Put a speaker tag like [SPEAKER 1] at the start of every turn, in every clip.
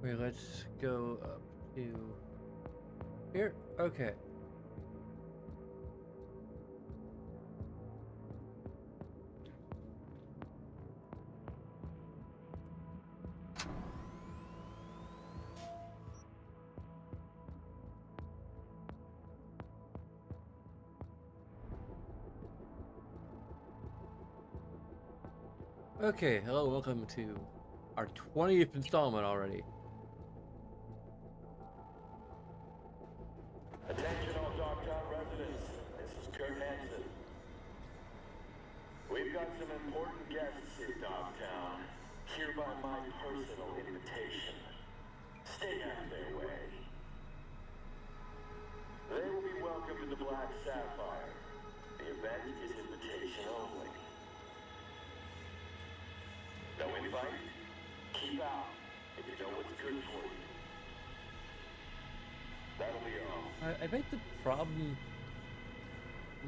[SPEAKER 1] Okay, let's go up to here. Okay. Okay, hello, welcome to our 20th installment already.
[SPEAKER 2] Attention all Dogtown residents, this is Kurt Hansen. We've got some important guests in Dogtown, here by my personal invitation. Stay out of their way. They will be welcomed to the Black Sapphire. The event is invitation only. No invite? Keep out, if you know what's good for you. That'll be all.
[SPEAKER 1] I think the problem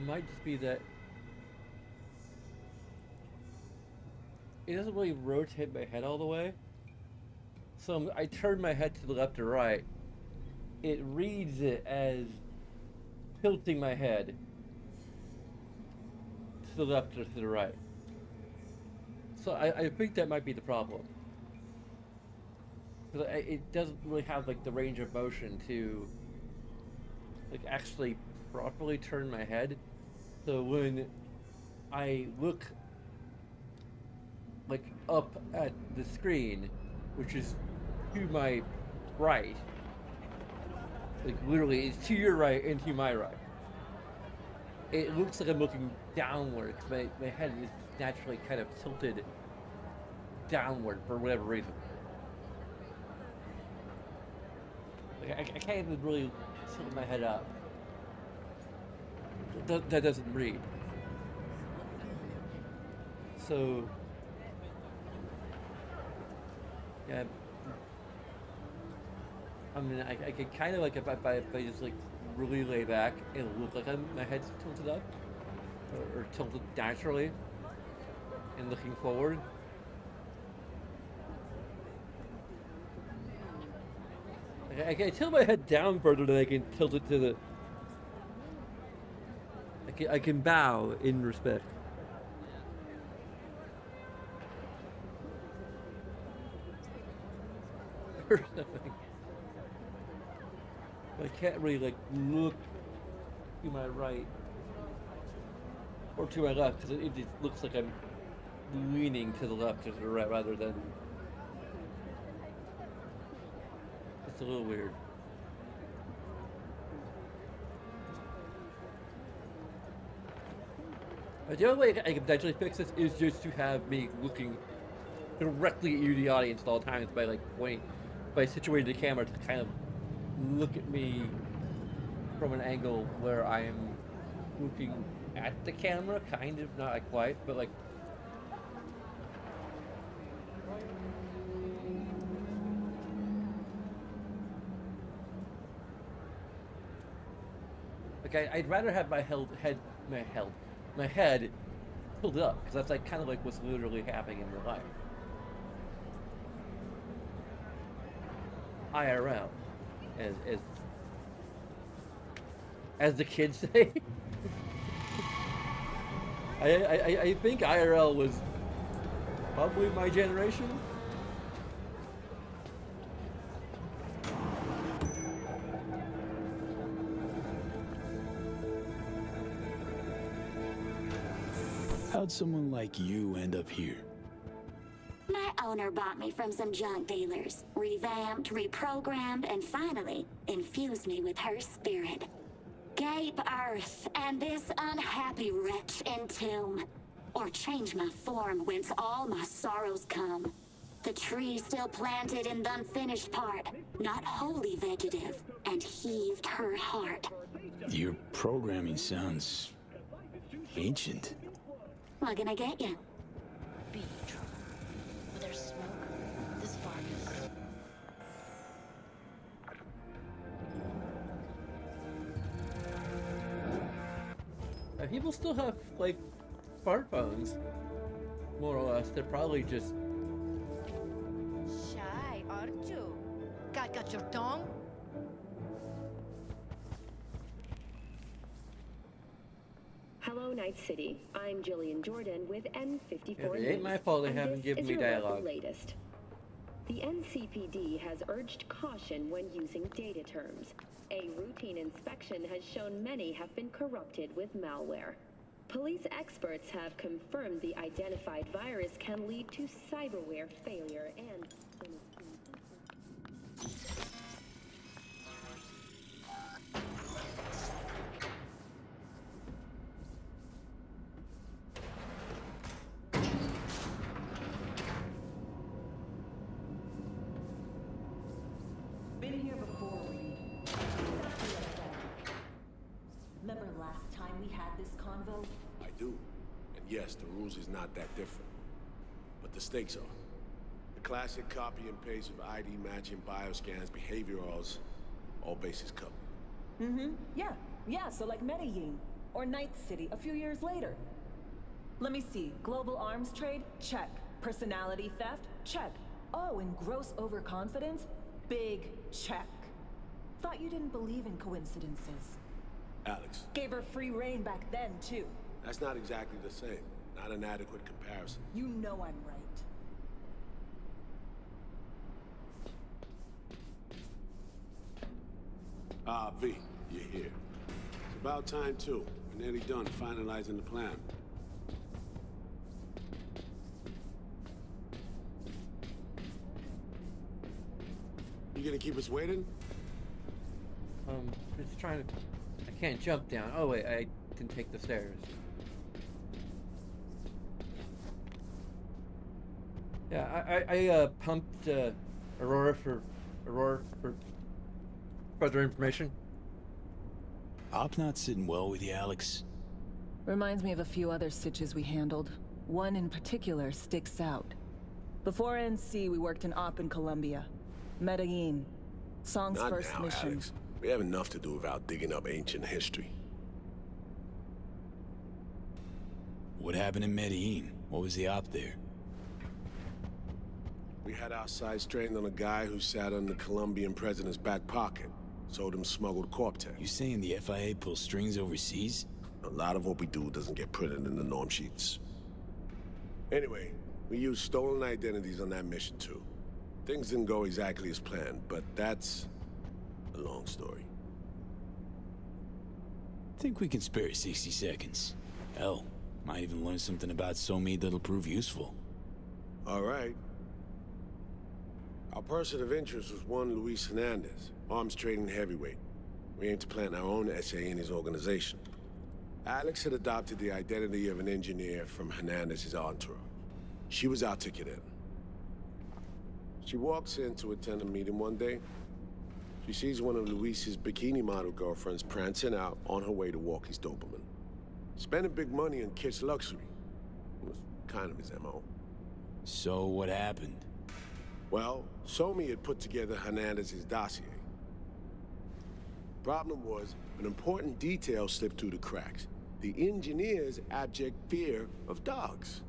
[SPEAKER 1] might just be that it doesn't really rotate my head all the way. So I turn my head to the left or right. It reads it as tilting my head to the left or to the right. So I think that might be the problem. Because it doesn't really have like the range of motion to like actually properly turn my head. So when I look like up at the screen, which is to my right, like literally it's to your right and to my right, it looks like I'm looking downward because my head is naturally kind of tilted downward for whatever reason. Like I can't even really tilt my head up. That doesn't read. So yeah, I mean I could kind of like if I just like really lay back and look like my head's tilted up or tilted naturally and looking forward. I can tilt my head down further than I can tilt it to the. I can bow in respect. Or something. I can't really like look to my right or to my left because it just looks like I'm leaning to the left or to the right rather than. It's a little weird. The only way I can potentially fix this is just to have me looking directly at you, the audience, at all times by like by situating the camera to kind of look at me from an angle where I am looking at the camera, kind of, not like quite, but like. Like I'd rather have my head tilted up because that's like kind of like what's literally happening in real life. IRL, as the kids say. I think IRL was probably my generation.
[SPEAKER 3] How'd someone like you end up here?
[SPEAKER 4] My owner bought me from some junk dealers, revamped, reprogrammed, and finally infused me with her spirit. Gape Earth and this unhappy wretch entomb, or change my form whence all my sorrows come. The tree still planted in the unfinished part, not wholly vegetative, and heaved her heart.
[SPEAKER 3] Your programming sounds ancient.
[SPEAKER 4] What can I get you?
[SPEAKER 5] Be trouble. Where there's smoke, this fire.
[SPEAKER 1] People still have like smartphones, more or less. They're probably just
[SPEAKER 6] Shy, aren't you? Hello, Night City. I'm Jillian Jordan with N54
[SPEAKER 1] Yeah, it ain't my fault they
[SPEAKER 6] and
[SPEAKER 1] haven't
[SPEAKER 6] this
[SPEAKER 1] given
[SPEAKER 6] is
[SPEAKER 1] me
[SPEAKER 6] your
[SPEAKER 1] dialogue.
[SPEAKER 6] local latest. The NCPD has urged caution when using data terms. A routine inspection has shown many have been corrupted with malware. Police experts have confirmed the identified virus can lead to cyberware failure and...
[SPEAKER 7] Been here before, Reed. Remember last time we had this convo?
[SPEAKER 8] I do. And yes, the rules is not that different. But the stakes are. The classic copy and paste of ID matching, bioscans, behaviorals, all bases covered.
[SPEAKER 7] Yeah, so like Medellin. Or Night City a few years later. Let me see. Global arms trade? Check. Personality theft? Check. Oh, and gross overconfidence? Big check. Thought you didn't believe in coincidences.
[SPEAKER 8] Alex,
[SPEAKER 7] Gave her free reign back then, too.
[SPEAKER 8] that's not exactly the same. Not an adequate comparison.
[SPEAKER 7] You know I'm right.
[SPEAKER 8] Ah, V, you're here. It's about time, too. We're nearly done finalizing the plan. You gonna keep us waiting?
[SPEAKER 1] Just trying to. I can't jump down. Oh wait, I can take the stairs. Yeah, I pumped Aurora for further information.
[SPEAKER 3] Op not sitting well with you, Alex.
[SPEAKER 7] Reminds me of a few other stitches we handled. One in particular sticks out. Before NC, we worked in Op in Colombia. Medellin. Song's
[SPEAKER 8] Not
[SPEAKER 7] first
[SPEAKER 8] now,
[SPEAKER 7] mission.
[SPEAKER 8] Alex. We have enough to do without digging up ancient history.
[SPEAKER 3] What happened in Medellin? What was the op there?
[SPEAKER 8] We had our sights trained on a guy who sat on the Colombian president's back pocket. Sold him smuggled Corp-Tech.
[SPEAKER 3] You saying the FIA pulls strings overseas?
[SPEAKER 8] A lot of what we do doesn't get printed in the norm sheets. Anyway, we used stolen identities on that mission too. Things didn't go exactly as planned, but that's a long story.
[SPEAKER 3] Think we can spare 60 seconds. Hell, might even learn something about Somi that'll prove useful.
[SPEAKER 8] All right. Our person of interest was one Luis Hernandez, arms trading heavyweight. We aim to plant our own SA in his organization. Alex had adopted the identity of an engineer from Hernandez's entourage. She was our ticket in. She walks in to attend a meeting one day. She sees one of Luis's bikini model girlfriends prancing out on her way to walk his Doberman. Spending big money on kitsch luxury. It was kind of his MO.
[SPEAKER 3] So what happened?
[SPEAKER 8] Well, Somi had put together Hernandez's dossier. Problem was, an important detail slipped through the cracks. The engineer's abject fear of dogs.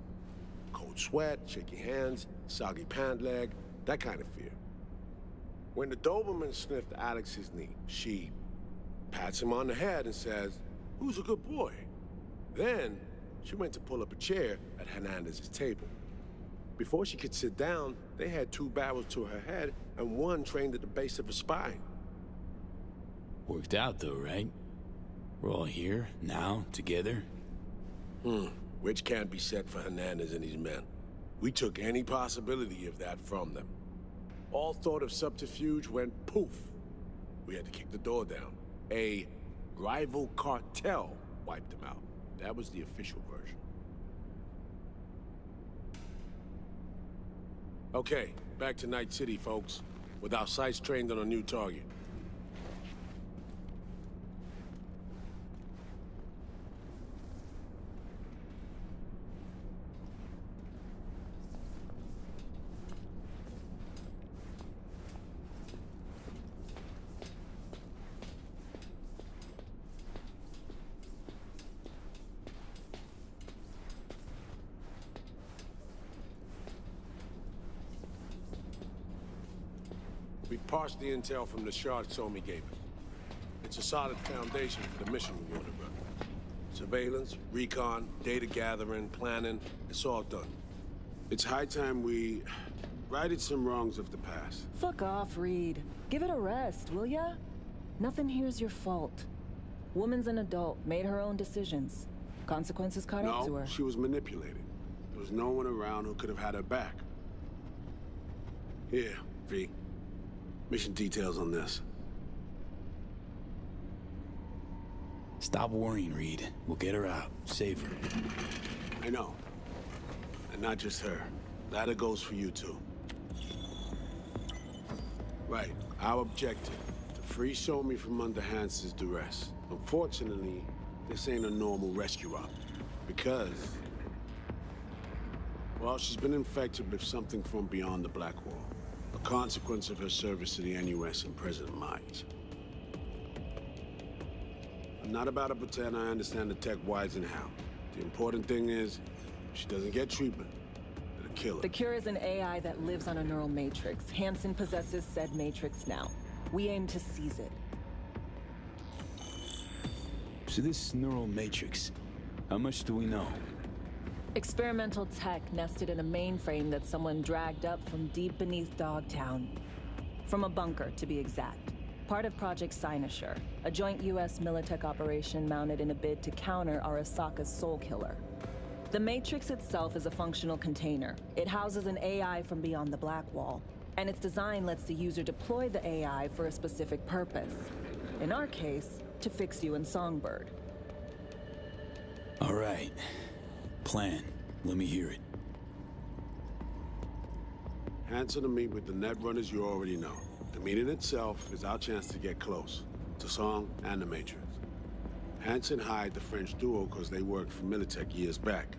[SPEAKER 8] Cold sweat, shaky hands, soggy pant leg, that kind of fear. When the Doberman sniffed Alex's knee, she pats him on the head and says, "Who's a good boy?" Then, she went to pull up a chair at Hernandez's table. Before she could sit down, they had two barrels to her head and one trained at the base of her spine.
[SPEAKER 3] Worked out though, right? We're all here, now, together.
[SPEAKER 8] Which can't be said for Hernandez and his men. We took any possibility of that from them. All thought of subterfuge went poof. We had to kick the door down. A rival cartel wiped them out. That was the official version. Okay, back to Night City, folks. With our sights trained on a new target. We've parsed the intel from the shard Somi gave us. It's a solid foundation for the mission we want to run. Surveillance, recon, data gathering, planning, it's all done. It's high time we righted some wrongs of the past.
[SPEAKER 7] Fuck off, Reed. Give it a rest, will ya? Nothing here's your fault. Woman's an adult, made her own decisions. Consequences caught up to
[SPEAKER 8] No,
[SPEAKER 7] her.
[SPEAKER 8] she was manipulated. There was no one around who could have had her back. Here, V. Mission details on this.
[SPEAKER 3] Stop worrying, Reed. We'll get her out. Save her.
[SPEAKER 8] I know. And not just her. That goes for you too. Right. Our objective. To free Somi from under Hansen's duress. Unfortunately, this ain't a normal rescue op. Because... well, she's been infected with something from beyond the Black Wall. A consequence of her service to the NUS and President Myers. I'm not about to pretend I understand the tech whys and how. The important thing is, if she doesn't get treatment, it'll kill her.
[SPEAKER 7] The cure is an AI that lives on a neural matrix. Hansen possesses said matrix now. We aim to seize it.
[SPEAKER 3] So this neural matrix, how much do we know?
[SPEAKER 7] Experimental tech nested in a mainframe that someone dragged up from deep beneath Dogtown. From a bunker, to be exact. Part of Project Cynosure, a joint US Militech operation mounted in a bid to counter Arasaka's soul killer. The Matrix itself is a functional container. It houses an AI from beyond the Black Wall, and its design lets the user deploy the AI for a specific purpose. In our case, to fix you and Songbird.
[SPEAKER 3] All right. Plan. Let me hear it.
[SPEAKER 8] Hansen to meet with the net runners you already know. The meeting itself is our chance to get close. To Song and the Matrix. Hansen hired the French duo because they worked for Militech years back.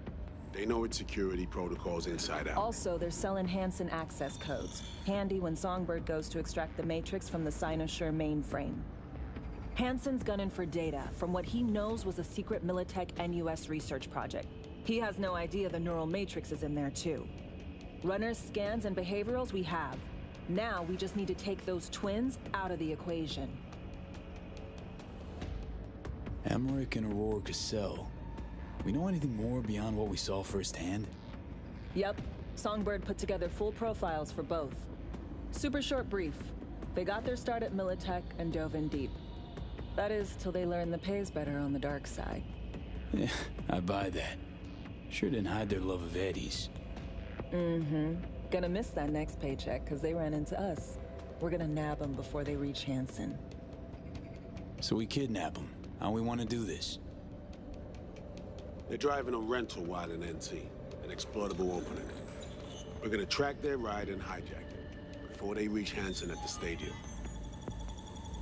[SPEAKER 8] They know its security protocols inside out.
[SPEAKER 7] Also, they're selling Hansen access codes. Handy when Songbird goes to extract the Matrix from the Cynosure mainframe. Hansen's gunning for data from what he knows was a secret Militech NUS research project. He has no idea the neural matrix is in there too. Runners, scans, and behaviorals we have. Now we just need to take those twins out of the equation.
[SPEAKER 3] Emmerich and Aurora Cassell. We know anything more beyond what we saw firsthand?
[SPEAKER 7] Yep. Songbird put together full profiles for both. Super short brief. They got their start at Militech and dove in deep. That is, till they learned the pay's better on the dark side.
[SPEAKER 3] Yeah, I buy that. Sure didn't hide their love of Eddie's.
[SPEAKER 7] Mm-hmm. Gonna miss that next paycheck, because they ran into us. We're gonna nab them before they reach Hansen.
[SPEAKER 3] So we kidnap them. How we want to do this?
[SPEAKER 8] They're driving a rental while in NT, an exploitable opening. We're gonna track their ride and hijack it before they reach Hansen at the stadium.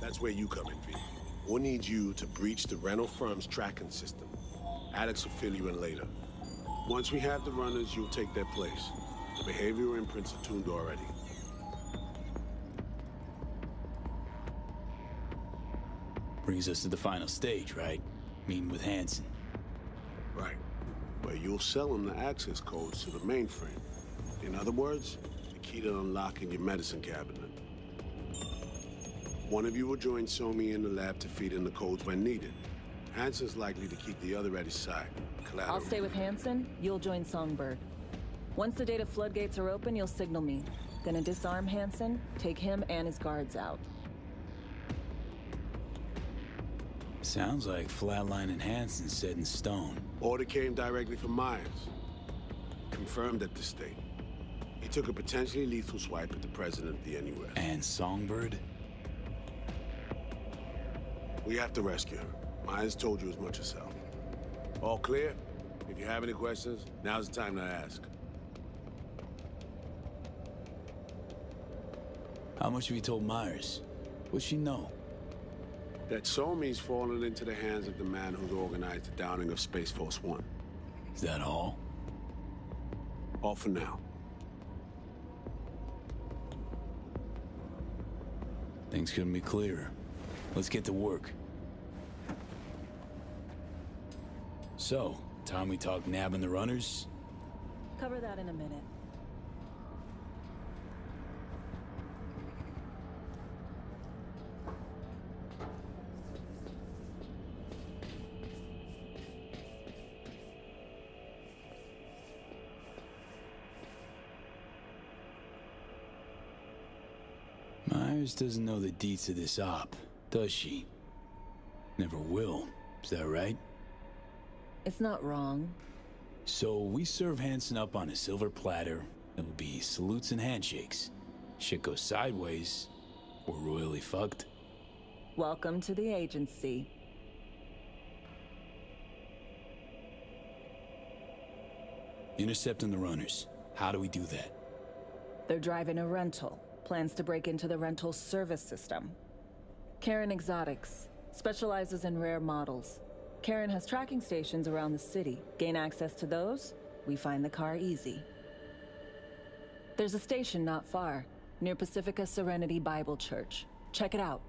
[SPEAKER 8] That's where you come in, V. We'll need you to breach the rental firm's tracking system. Alex will fill you in later. Once we have the runners, you'll take their place. The behavioral imprints are tuned already.
[SPEAKER 3] Brings us to the final stage, right? Meeting with Hansen.
[SPEAKER 8] Right. Where you'll sell them the access codes to the mainframe. In other words, the key to unlocking your medicine cabinet. One of you will join Somi in the lab to feed in the codes when needed. Hansen's likely to keep the other at his side. Collateral.
[SPEAKER 7] I'll stay with Hansen, you'll join Songbird. Once the data floodgates are open, you'll signal me. Gonna disarm Hansen, take him and his guards out.
[SPEAKER 3] Sounds like flatlining Hansen set in stone.
[SPEAKER 8] Order came directly from Myers. Confirmed at the state. He took a potentially lethal swipe at the president of the NUS.
[SPEAKER 3] And Songbird?
[SPEAKER 8] We have to rescue her. Myers told you as much herself. All clear? If you have any questions, now's the time to ask.
[SPEAKER 3] How much have you told Myers? What's she know?
[SPEAKER 8] That Somi's fallen into the hands of the man who's organized the downing of Space Force One.
[SPEAKER 3] Is that all?
[SPEAKER 8] All for now.
[SPEAKER 3] Things couldn't be clearer. Let's get to work. So, time we talk nabbing the runners?
[SPEAKER 7] Cover that in a minute.
[SPEAKER 3] Myers doesn't know the deets of this op, does she? Never will, is that right?
[SPEAKER 7] It's not wrong.
[SPEAKER 3] So we serve Hansen up on a silver platter. It'll be salutes and handshakes. Shit goes sideways, we're royally fucked.
[SPEAKER 7] Welcome to the agency.
[SPEAKER 3] Intercepting the runners. How do we do that?
[SPEAKER 7] They're driving a rental. Plans to break into the rental service system. Karen Exotics specializes in rare models. Karen has tracking stations around the city. Gain access to those, we find the car easy. There's a station not far, near Pacifica Serenity Bible Church. Check it out.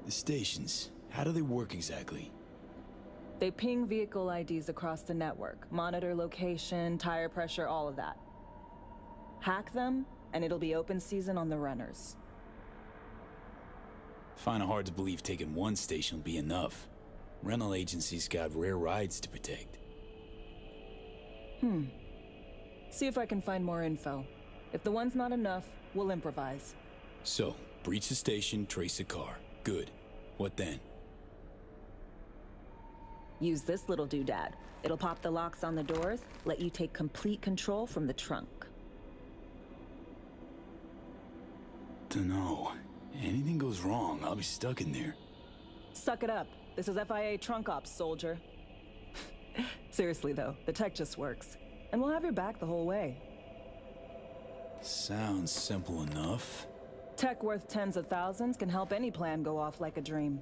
[SPEAKER 3] The stations, how do they work exactly?
[SPEAKER 7] They ping vehicle IDs across the network, monitor location, tire pressure, all of that. Hack them, and it'll be open season on the runners.
[SPEAKER 3] Find it hard to believe taking one station will be enough. Rental agencies got rare rides to protect.
[SPEAKER 7] See if I can find more info. If the one's not enough, we'll improvise.
[SPEAKER 3] So, breach the station, trace the car. Good. What then?
[SPEAKER 7] Use this little doodad. It'll pop the locks on the doors, let you take complete control from the trunk.
[SPEAKER 3] Dunno. Anything goes wrong, I'll be stuck in there.
[SPEAKER 7] Suck it up. This is FIA trunk ops, soldier. Seriously though, the tech just works. And we'll have your back the whole way.
[SPEAKER 3] Sounds simple enough.
[SPEAKER 7] Tech worth tens of thousands can help any plan go off like a dream.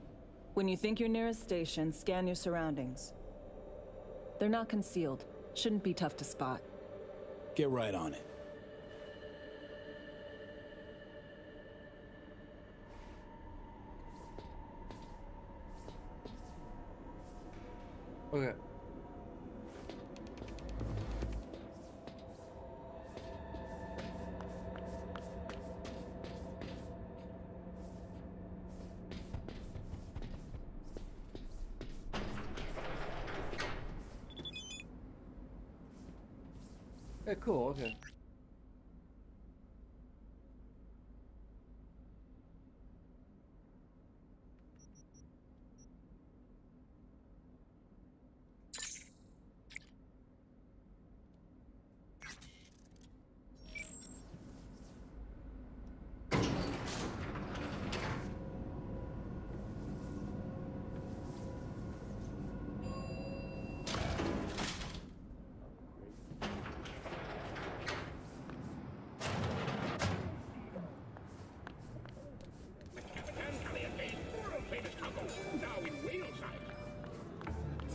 [SPEAKER 7] When you think your nearest station, scan your surroundings. They're not concealed. Shouldn't be tough to spot.
[SPEAKER 3] Get right on it.
[SPEAKER 1] Okay. Hey, cool, okay.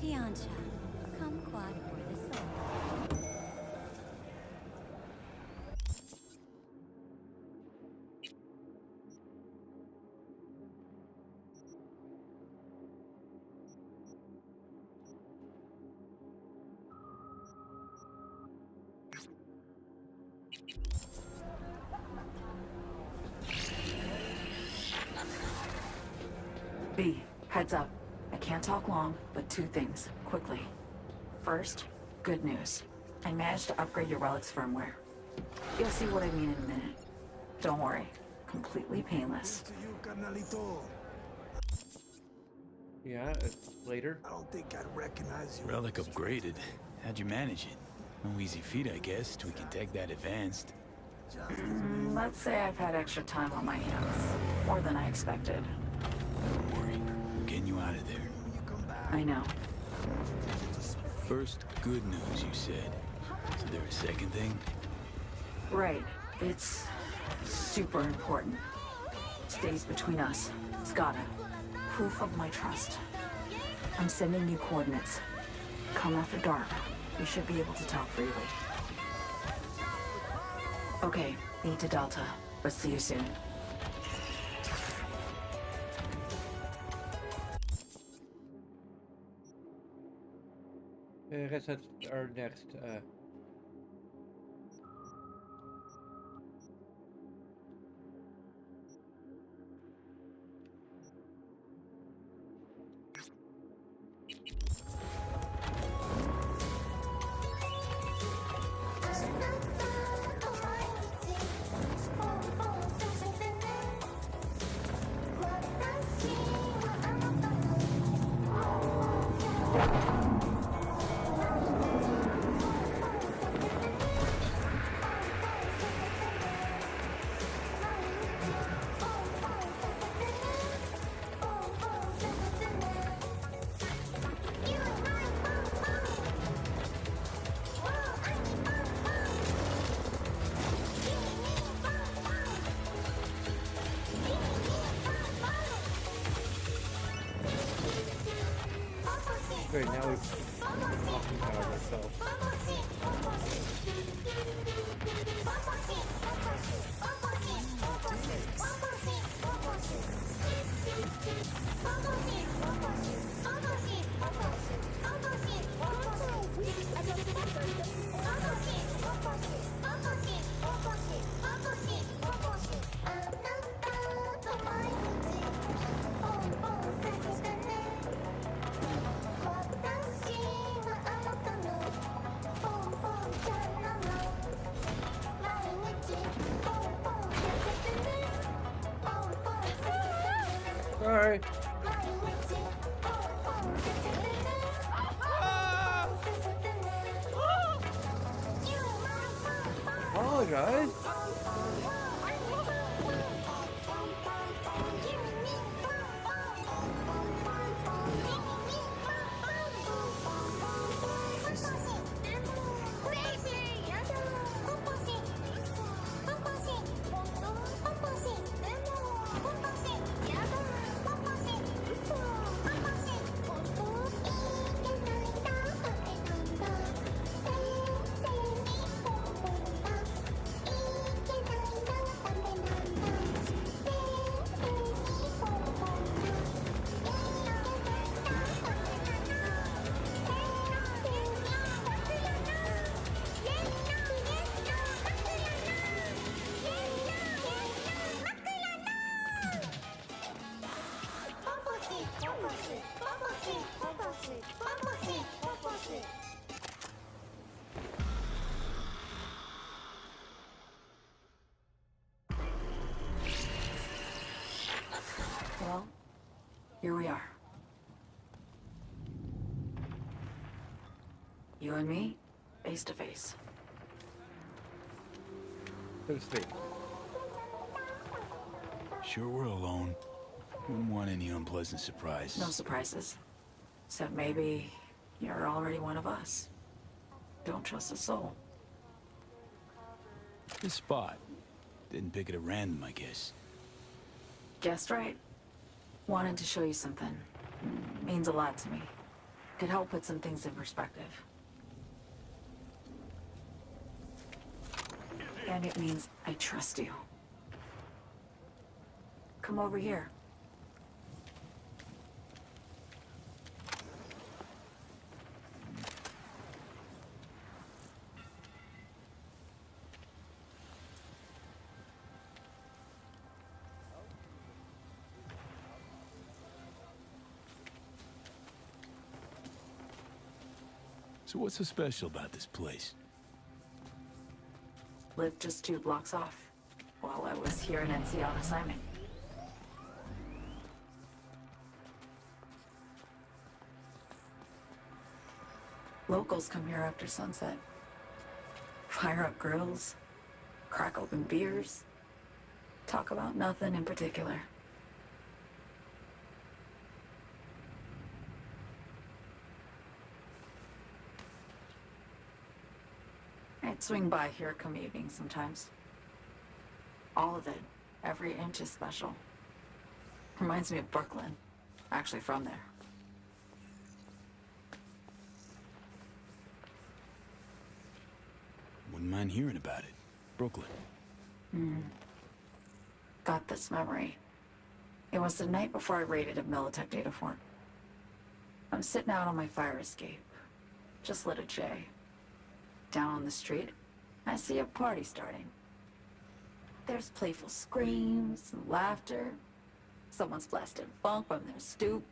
[SPEAKER 9] Tiancha, kumquat for the soul.
[SPEAKER 10] B, heads up. I can't talk long, but two things, quickly. First, good news. I managed to upgrade your Relic's firmware. You'll see what I mean in a minute. Don't worry, completely painless.
[SPEAKER 1] Yeah, it's later.
[SPEAKER 11] I don't think I'd recognize you.
[SPEAKER 3] Relic upgraded. How'd you manage it? No easy feat, I guess, tweaking tech that advanced.
[SPEAKER 10] Let's say I've had extra time on my hands. More than I expected.
[SPEAKER 3] Don't worry, we're getting you out of there.
[SPEAKER 10] I know.
[SPEAKER 3] First, good news, you said. Is there a second thing?
[SPEAKER 10] Right. It's super important. Stays between us. It's gotta. Proof of my trust. I'm sending you coordinates. Come after dark. We should be able to talk freely. Okay, B to Delta. But see you soon.
[SPEAKER 1] I guess that's our next, Great, now we've talking about ourselves. Sorry. Apologize.
[SPEAKER 10] Well, here we are. You and me, face to face.
[SPEAKER 1] So to speak.
[SPEAKER 3] Sure we're alone. Wouldn't want any unpleasant surprises.
[SPEAKER 10] No surprises. Except maybe you're already one of us. Don't trust a soul.
[SPEAKER 3] This spot. Didn't pick it at random, I guess.
[SPEAKER 10] Guessed right. Wanted to show you something. Means a lot to me. Could help put some things in perspective. And it means I trust you. Come over here.
[SPEAKER 3] So what's so special about this place?
[SPEAKER 10] Lived just 2 blocks off while I was here in NC on assignment. Locals come here after sunset. Fire up grills, crack open beers, talk about nothing in particular. I'd swing by here come evening sometimes. All of it, every inch is special. Reminds me of Brooklyn. Actually from there.
[SPEAKER 3] Wouldn't mind hearing about it. Brooklyn.
[SPEAKER 10] Got this memory. It was the night before I raided a Militech data fort. I'm sitting out on my fire escape. Just lit a J. Down on the street, I see a party starting. There's playful screams and laughter. Someone's blasting funk from their stoop.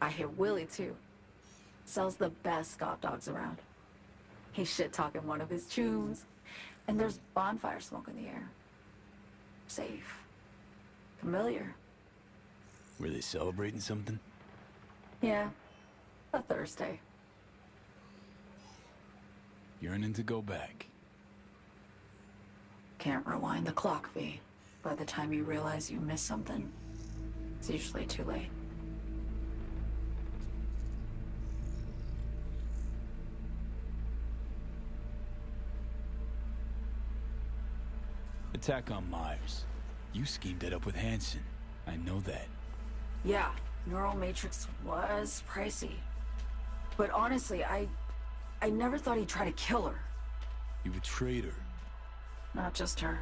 [SPEAKER 10] I hear Willie, too. Sells the best Scott dogs around. He's shit-talking one of his chews. And there's bonfire smoke in the air. Safe. Familiar.
[SPEAKER 3] Were they celebrating something?
[SPEAKER 10] Yeah. A Thursday.
[SPEAKER 3] Yearning to go back.
[SPEAKER 10] Can't rewind the clock, V. By the time you realize you missed something, it's usually too late.
[SPEAKER 3] Attack on Myers. You schemed it up with Hansen. I know that.
[SPEAKER 10] Yeah, Neural Matrix was pricey. But honestly, I never thought he'd try to kill her.
[SPEAKER 3] You betrayed her.
[SPEAKER 10] Not just her.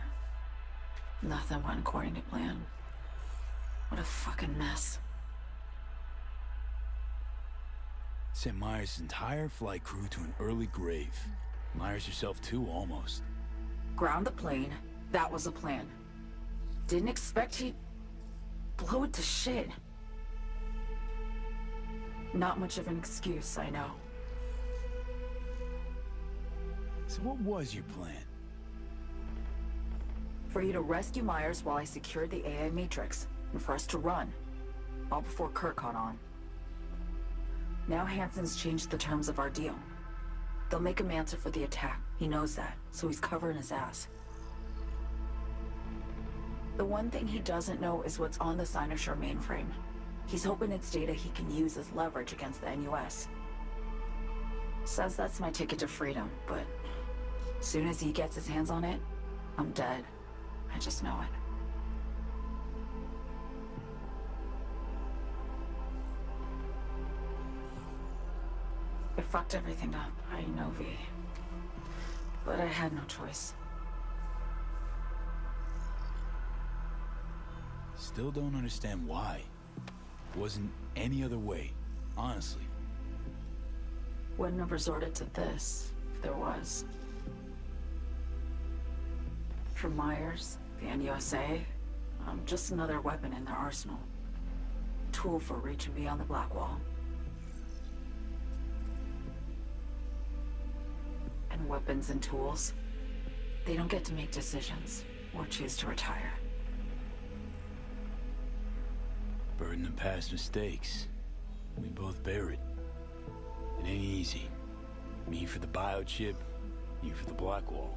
[SPEAKER 10] Nothing went according to plan. What a fucking mess.
[SPEAKER 3] Sent Myers' entire flight crew to an early grave. Myers herself too, almost.
[SPEAKER 10] Ground the plane. That was the plan. Didn't expect he'd blow it to shit. Not much of an excuse, I know.
[SPEAKER 3] So what was your plan?
[SPEAKER 10] For you to rescue Myers while I secured the AI Matrix, and for us to run. All before Kurt caught on. Now Hansen's changed the terms of our deal. They'll make him answer for the attack. He knows that, so he's covering his ass. The one thing he doesn't know is what's on the Cynosure mainframe. He's hoping it's data he can use as leverage against the NUS. Says that's my ticket to freedom, but soon as he gets his hands on it, I'm dead. I just know it. It fucked everything up, I know, V. But I had no choice.
[SPEAKER 3] Still don't understand why. Wasn't any other way, honestly.
[SPEAKER 10] Wouldn't have resorted to this, if there was. For Myers, the NUSA, I'm just another weapon in their arsenal. Tool for reaching beyond the Black Wall. And weapons and tools, they don't get to make decisions, or choose to retire.
[SPEAKER 3] Burden of past mistakes. We both bear it. It ain't easy. Me for the biochip, you for the Black Wall.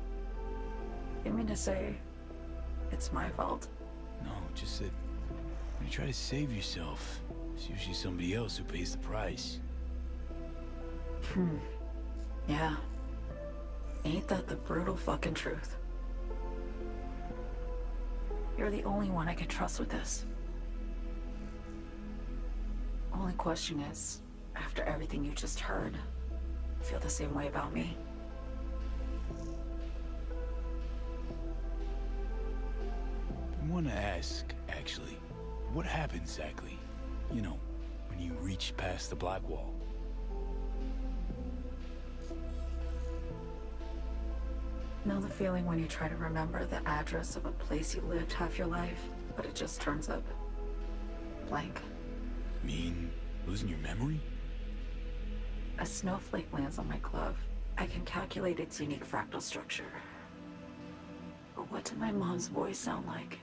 [SPEAKER 10] You mean to say it's my fault?
[SPEAKER 3] No, just that when you try to save yourself, it's usually somebody else who pays the price.
[SPEAKER 10] Yeah. Ain't that the brutal fucking truth? You're the only one I can trust with this. Only question is, after everything you just heard, feel the same way about me?
[SPEAKER 3] I want to ask, actually, what happened exactly? You know, when you reached past the Black Wall.
[SPEAKER 10] Know the feeling when you try to remember the address of a place you lived half your life, but it just turns up blank?
[SPEAKER 3] Mean losing your memory?
[SPEAKER 10] A snowflake lands on my glove. I can calculate its unique fractal structure. But what did my mom's voice sound like?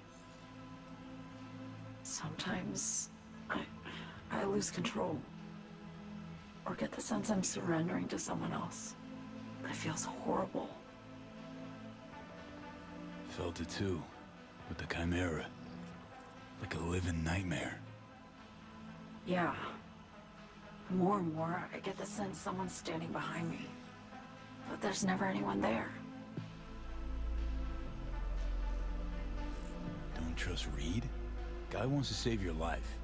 [SPEAKER 10] Sometimes I lose control. Or get the sense I'm surrendering to someone else. But it feels horrible.
[SPEAKER 3] Felt it too, with the Chimera. Like a living nightmare.
[SPEAKER 10] Yeah. More and more, I get the sense someone's standing behind me. But there's never anyone there.
[SPEAKER 3] Don't trust Reed? Guy wants to save your life.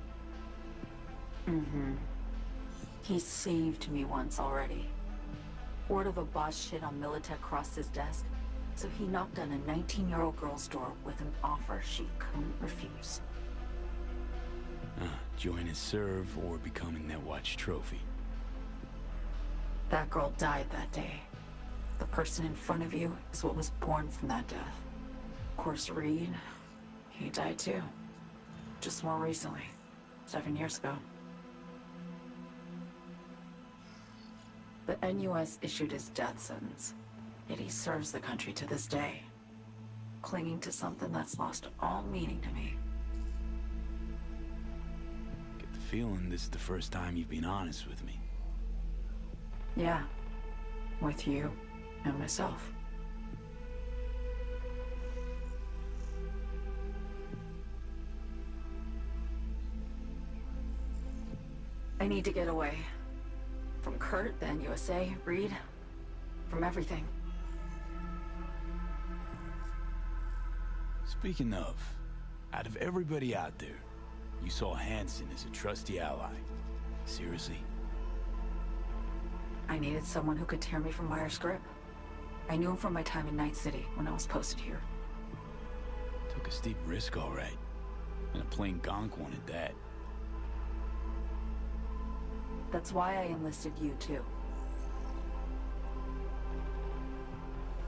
[SPEAKER 10] He saved me once already. Word of a boss shit on Militech crossed his desk, so he knocked on a 19-year-old girl's door with an offer she couldn't refuse.
[SPEAKER 3] Join his serve or become a Netwatch trophy.
[SPEAKER 10] That girl died that day. The person in front of you is what was born from that death. Of course, Reed, he died too. Just more recently, 7 years ago. The NUS issued his death sentence, yet he serves the country to this day, clinging to something that's lost all meaning to me.
[SPEAKER 3] Get the feeling this is the first time you've been honest with me.
[SPEAKER 10] Yeah, with you and myself. I need to get away. From Kurt, the NUSA, Reed, from everything.
[SPEAKER 3] Speaking of, out of everybody out there, You saw Hansen as a trusty ally. Seriously?
[SPEAKER 10] I needed someone who could tear me from Myers' grip. I knew him from my time in Night City when I was posted here.
[SPEAKER 3] Took a steep risk, all right. And a plain gonk wanted that.
[SPEAKER 10] That's why I enlisted you, too.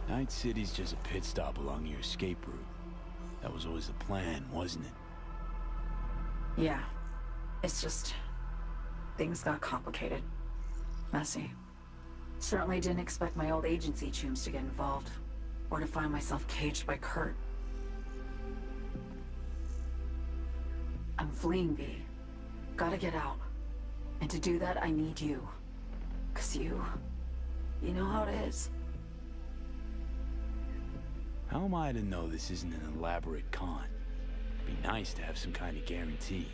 [SPEAKER 3] Night City's just a pit stop along your escape route. That was always the plan, wasn't it?
[SPEAKER 10] Yeah. It's just... things got complicated. Messy. Certainly didn't expect my old agency chooms to get involved. Or to find myself caged by Kurt. I'm fleeing, V. Gotta get out. And to do that, I need you. 'Cause you know how it is.
[SPEAKER 3] How am I to know this isn't an elaborate con? It'd be nice to have some kind of guarantee.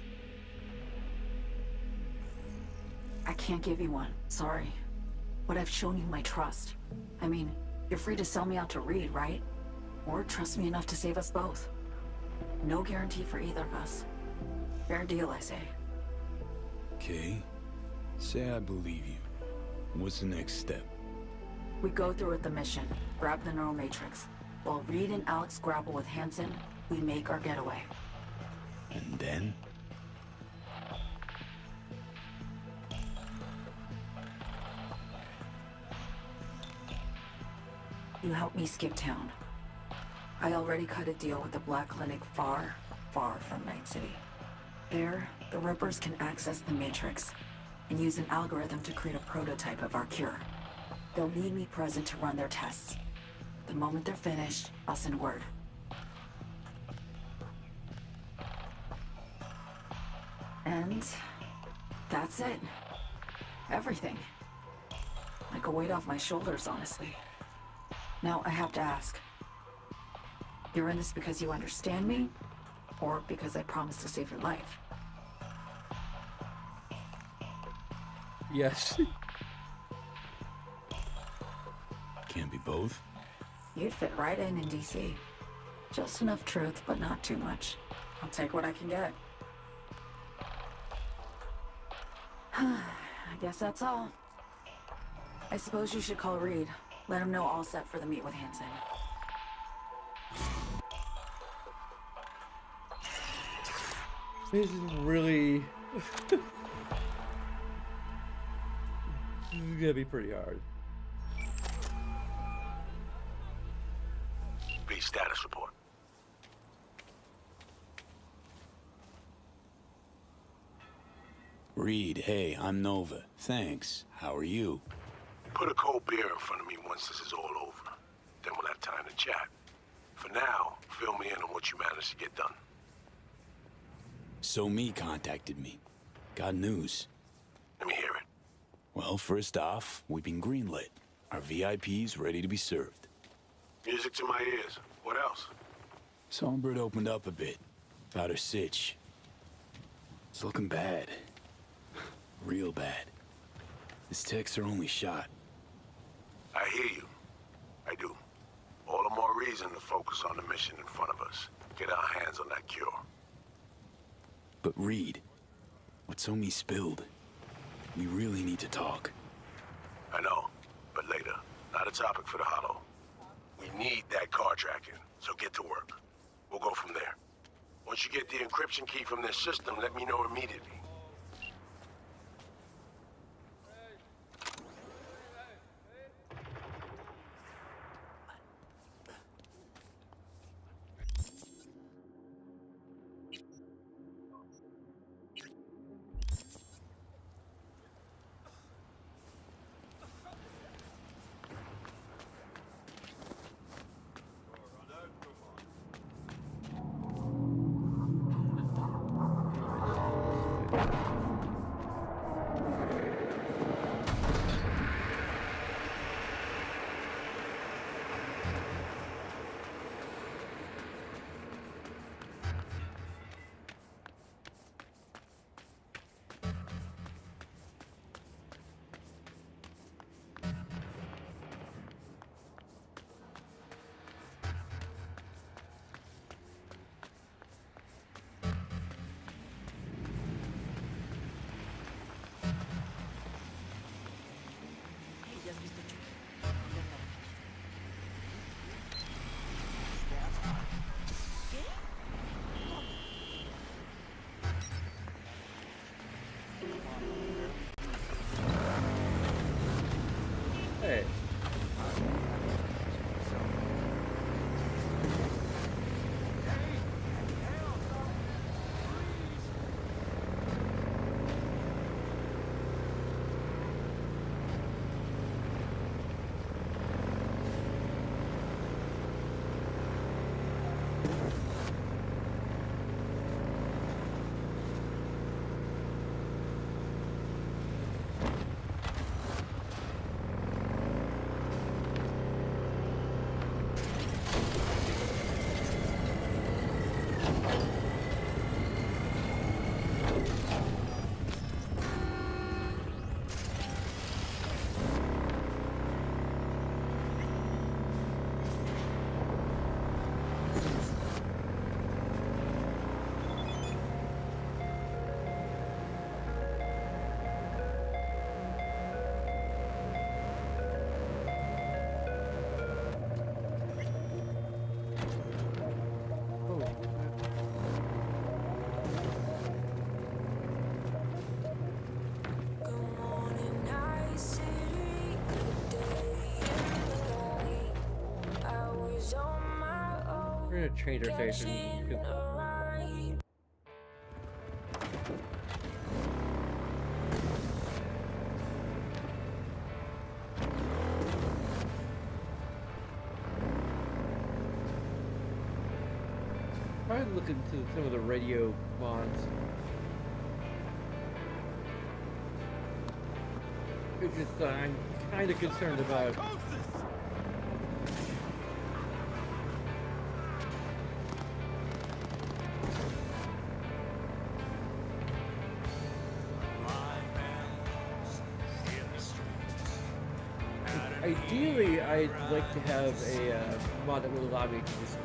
[SPEAKER 10] I can't give you one, sorry. But I've shown you my trust. I mean, you're free to sell me out to Reed, right? Or trust me enough to save us both. No guarantee for either of us. Fair deal, I say.
[SPEAKER 3] Okay. Say I believe you. What's the next step?
[SPEAKER 10] We go through with the mission, grab the neural matrix. While Reed and Alex grapple with Hansen, we make our getaway.
[SPEAKER 3] And then?
[SPEAKER 10] You help me skip town. I already cut a deal with the Black Clinic far, far from Night City. There, the Rippers can access the Matrix and use an algorithm to create a prototype of our cure. They'll need me present to run their tests. The moment they're finished, I'll send word. And that's it. Everything. Like a weight off my shoulders, honestly. Now, I have to ask. You're in this because you understand me? Or because I promised to save your life?
[SPEAKER 1] Yes.
[SPEAKER 3] Can't be both.
[SPEAKER 10] You'd fit right in DC. Just enough truth, but not too much. I'll take what I can get. I guess that's all. I suppose you should call Reed. Let him know all set for the meet with Hansen.
[SPEAKER 1] This is really... this is gonna be pretty hard.
[SPEAKER 8] B, status report.
[SPEAKER 3] Reed, hey, I'm Nova. Thanks. How are you?
[SPEAKER 8] Put a cold beer in front of me once this is all over. Then we'll have time to chat. For now, fill me in on what you managed to get done.
[SPEAKER 3] So Me contacted me. Got news.
[SPEAKER 8] Let me hear it.
[SPEAKER 3] Well, first off, we've been greenlit. Our VIP's ready to be served.
[SPEAKER 8] Music to my ears. What else?
[SPEAKER 3] Songbird opened up a bit. About her sitch. It's looking bad. Real bad. His tech's her only shot.
[SPEAKER 8] I hear you. I do. All the more reason to focus on the mission in front of us. Get our hands on that cure.
[SPEAKER 3] But Reed, what So Me spilled, we really need to talk.
[SPEAKER 8] I know, but later. Not a topic for the Hollow. We need that car tracking, so get to work. We'll go from there. Once you get the encryption key from their system, let me know immediately.
[SPEAKER 1] We're gonna change our station. Try to look into some of the radio mods. It's just I'm kind of concerned about. Ideally, I'd like to have a mod that would allow me to just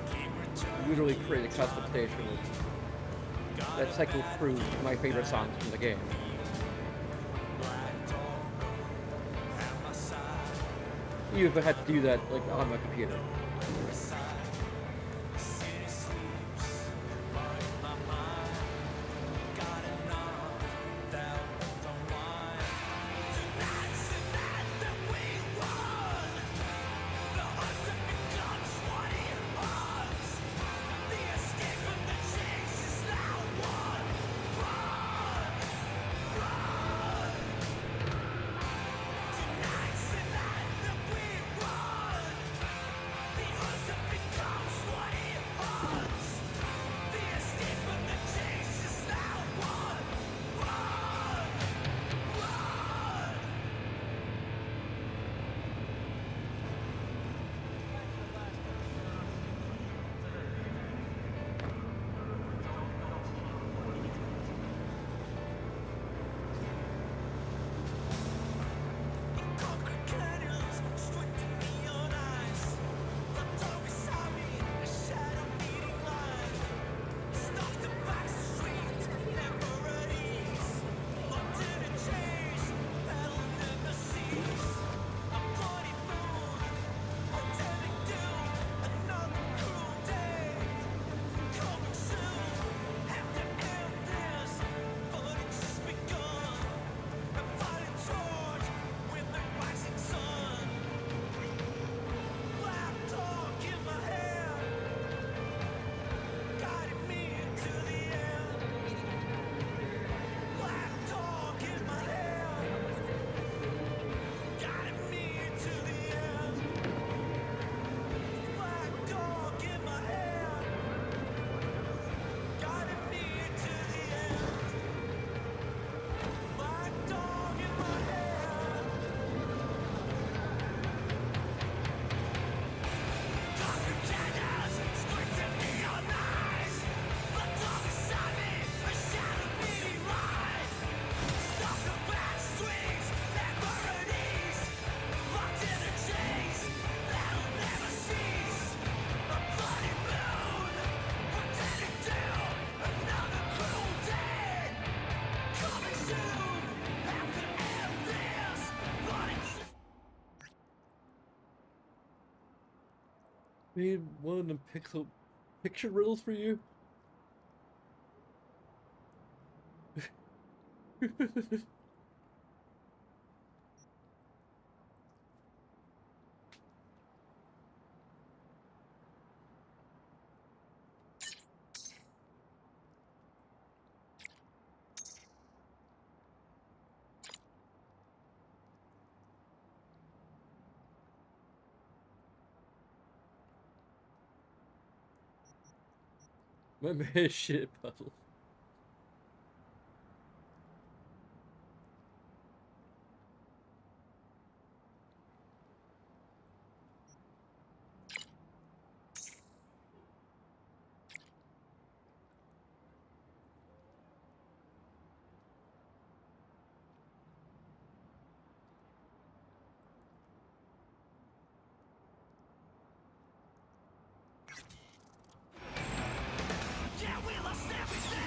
[SPEAKER 1] literally create a custom station that cycles through my favorite songs from the game. Even if I had to do that like on my computer. Made one of them picture riddles for you. My man shit puzzle.
[SPEAKER 12] Yeah, we lost everything!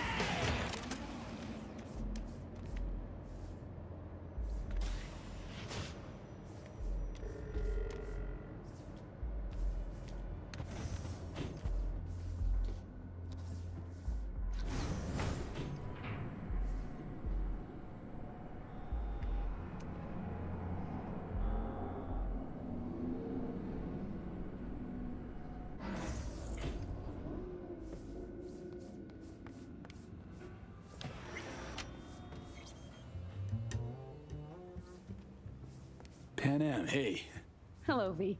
[SPEAKER 3] Pan Am, hey.
[SPEAKER 12] Hello, V.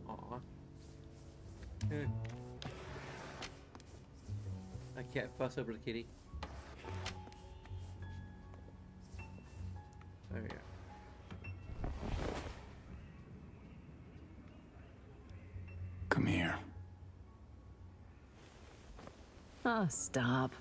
[SPEAKER 1] Aw. I can't fuss over the kitty. There we go.
[SPEAKER 3] Come here.
[SPEAKER 12] Oh, stop.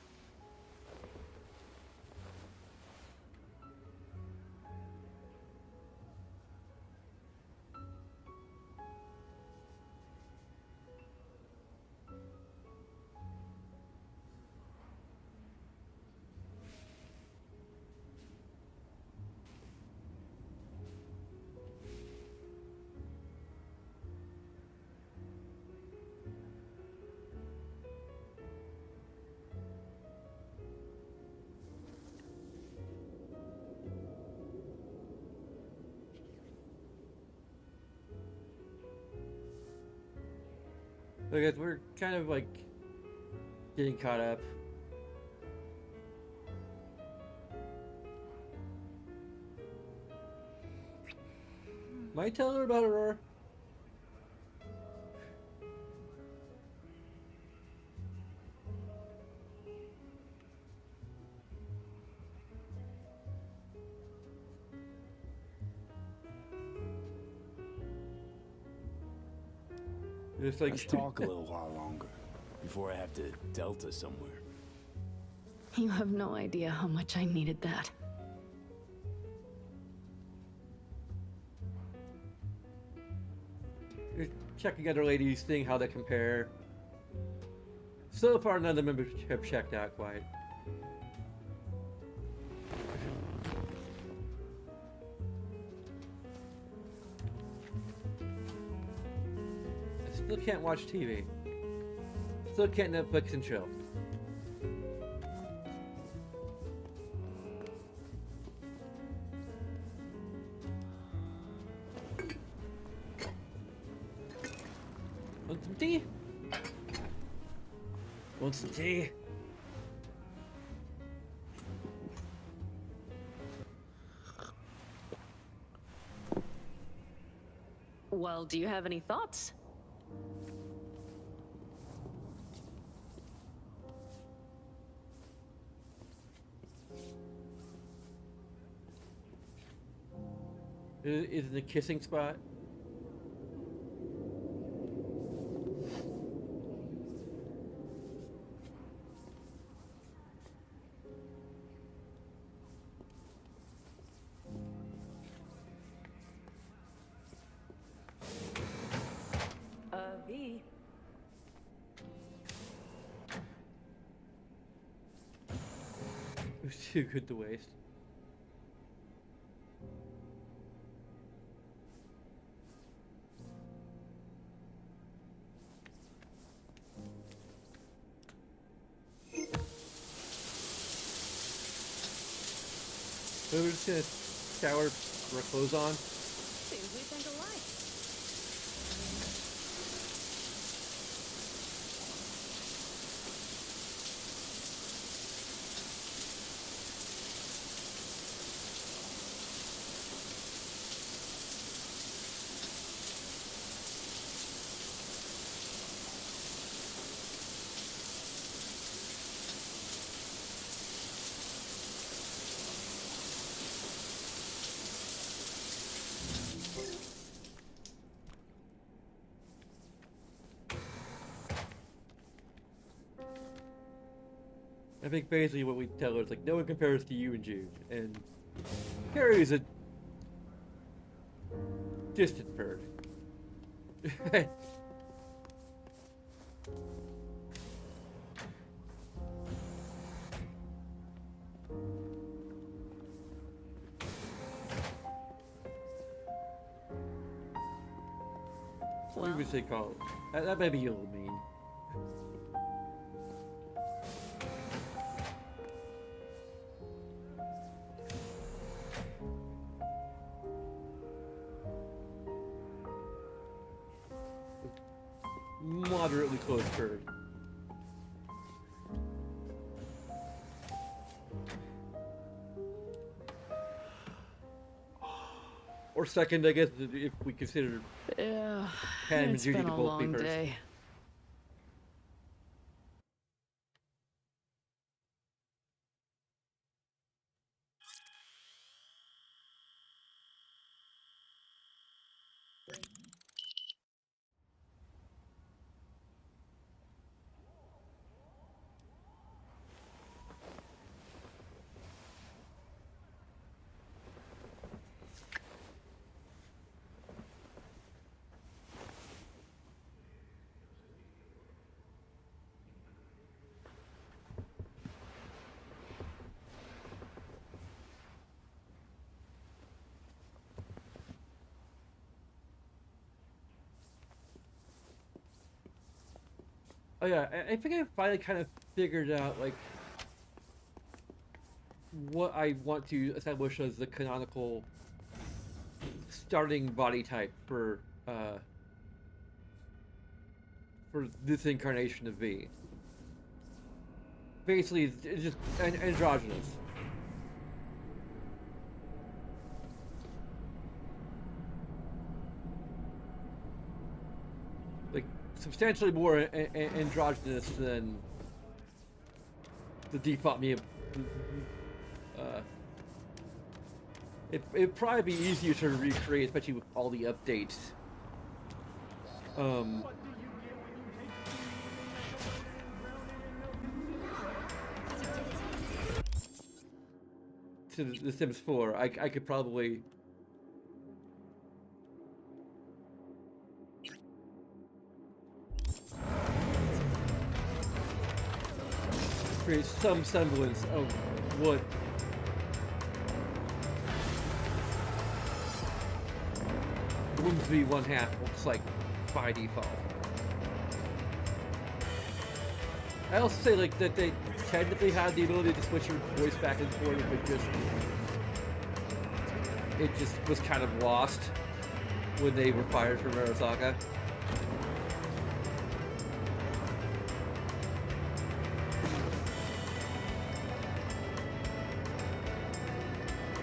[SPEAKER 1] So guys, we're kind of like getting caught up. Am I telling her about Aurora? Just like
[SPEAKER 3] Let's talk a little while longer before I have to Delta somewhere.
[SPEAKER 12] You have no idea how much I needed that.
[SPEAKER 1] Just checking other ladies, seeing how they compare. So far, none of the members have checked out quite. I still can't watch TV. Still can't Netflix and chill. Want some tea? Want some tea?
[SPEAKER 12] Well, do you have any thoughts?
[SPEAKER 1] Is the kissing spot?
[SPEAKER 6] V.
[SPEAKER 1] It was too good to waste. So we're just gonna shower our clothes on.
[SPEAKER 12] Seems we think alike.
[SPEAKER 1] I think basically what we tell her is like, no one compares to you and Jude, and Harry is a distant bird. What would we say call it? That may be a little mean. moderately close third. Or second, I guess, if we consider
[SPEAKER 12] Yeah,
[SPEAKER 1] Pam and
[SPEAKER 12] it's
[SPEAKER 1] Judy
[SPEAKER 12] been
[SPEAKER 1] to
[SPEAKER 12] a
[SPEAKER 1] both be
[SPEAKER 12] long
[SPEAKER 1] first.
[SPEAKER 12] day.
[SPEAKER 1] Oh yeah, I think I finally kind of figured out like what I want to establish as the canonical starting body type for this incarnation of V. Basically, it's just androgynous. Like, substantially more androgynous than the default me. It'd probably be easier to recreate, especially with all the updates. To The Sims 4, I could probably create some semblance of what Whims-V 1/2 looks like by default. I also say like that they technically had the ability to switch your voice back and forth, but it just was kind of lost when they were fired from Arasaka.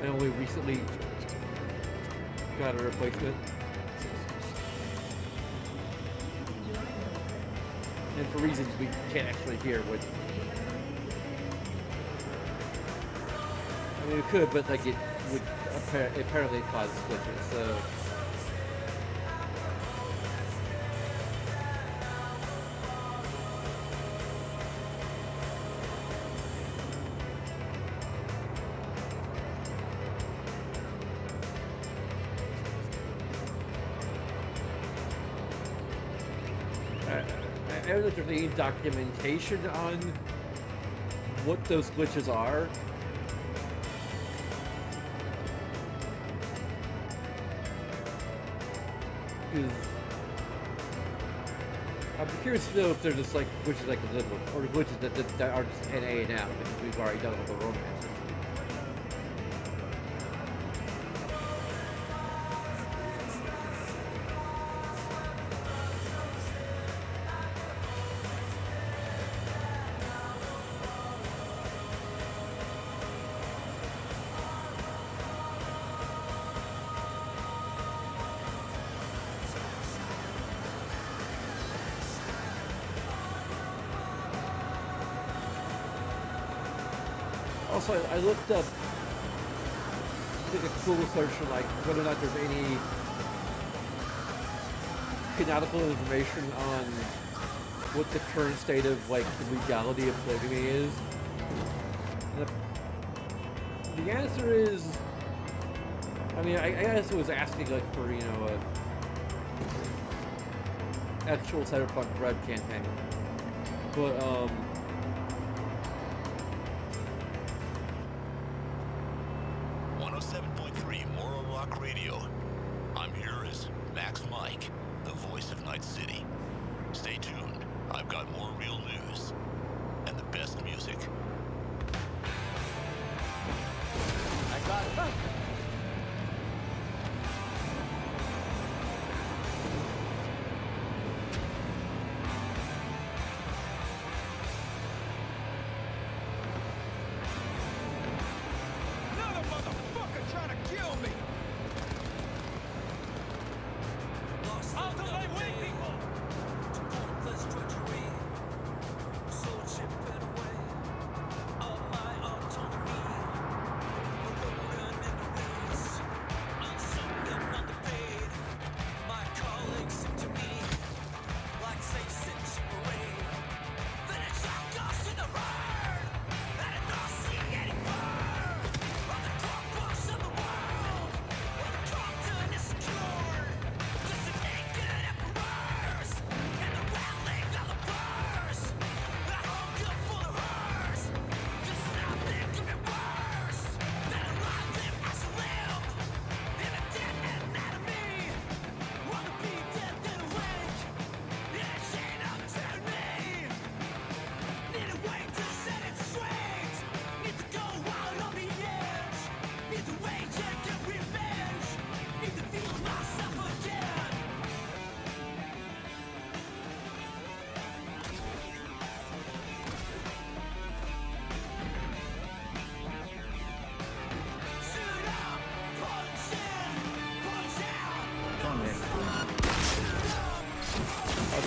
[SPEAKER 1] I only recently got a replacement. And for reasons we can't actually hear what... I mean, it could, but like it would apparently cause glitches, so... I don't know if there's any documentation on what those glitches are. Because I'm curious to know if they're just like glitches like a little, or glitches that are just NA now, because we've already done all the romance. Also, I looked up, did a Google search for like whether or not there's any canonical information on what the current state of like the legality of polygamy is. And the answer is, I mean, I guess it was asking like for, you know, a actual Cyberpunk Red campaign, but
[SPEAKER 13] 107.3 Morrow Rock Radio. I'm here as Max Mike, the voice of Night City. Stay tuned. I've got more real news and the best music.
[SPEAKER 3] I got it.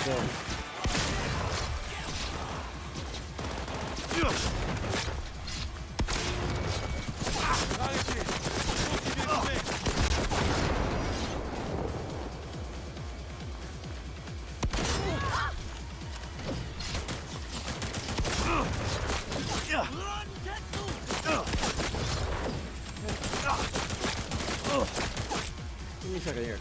[SPEAKER 1] zone. Give me a second here.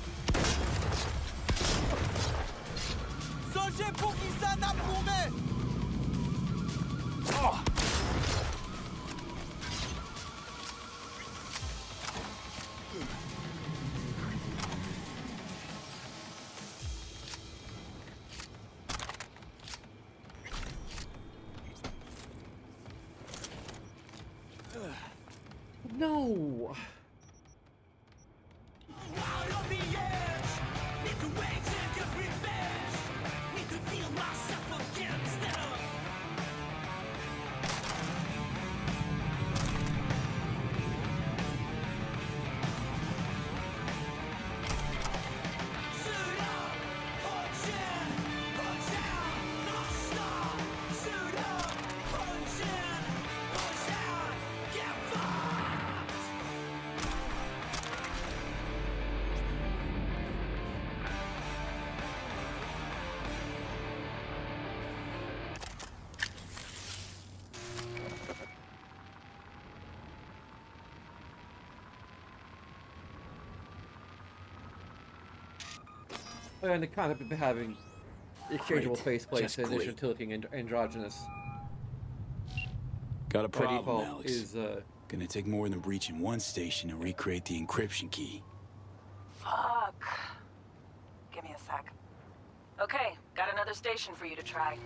[SPEAKER 1] No. And the concept of having exchangeable faceplates in addition to looking androgynous.
[SPEAKER 3] Got a problem,
[SPEAKER 1] default
[SPEAKER 3] Alex.
[SPEAKER 1] is
[SPEAKER 3] Gonna take more than breaching one station to recreate the encryption key.
[SPEAKER 10] Fuck. Give me a sec. Okay, got another station for you to try.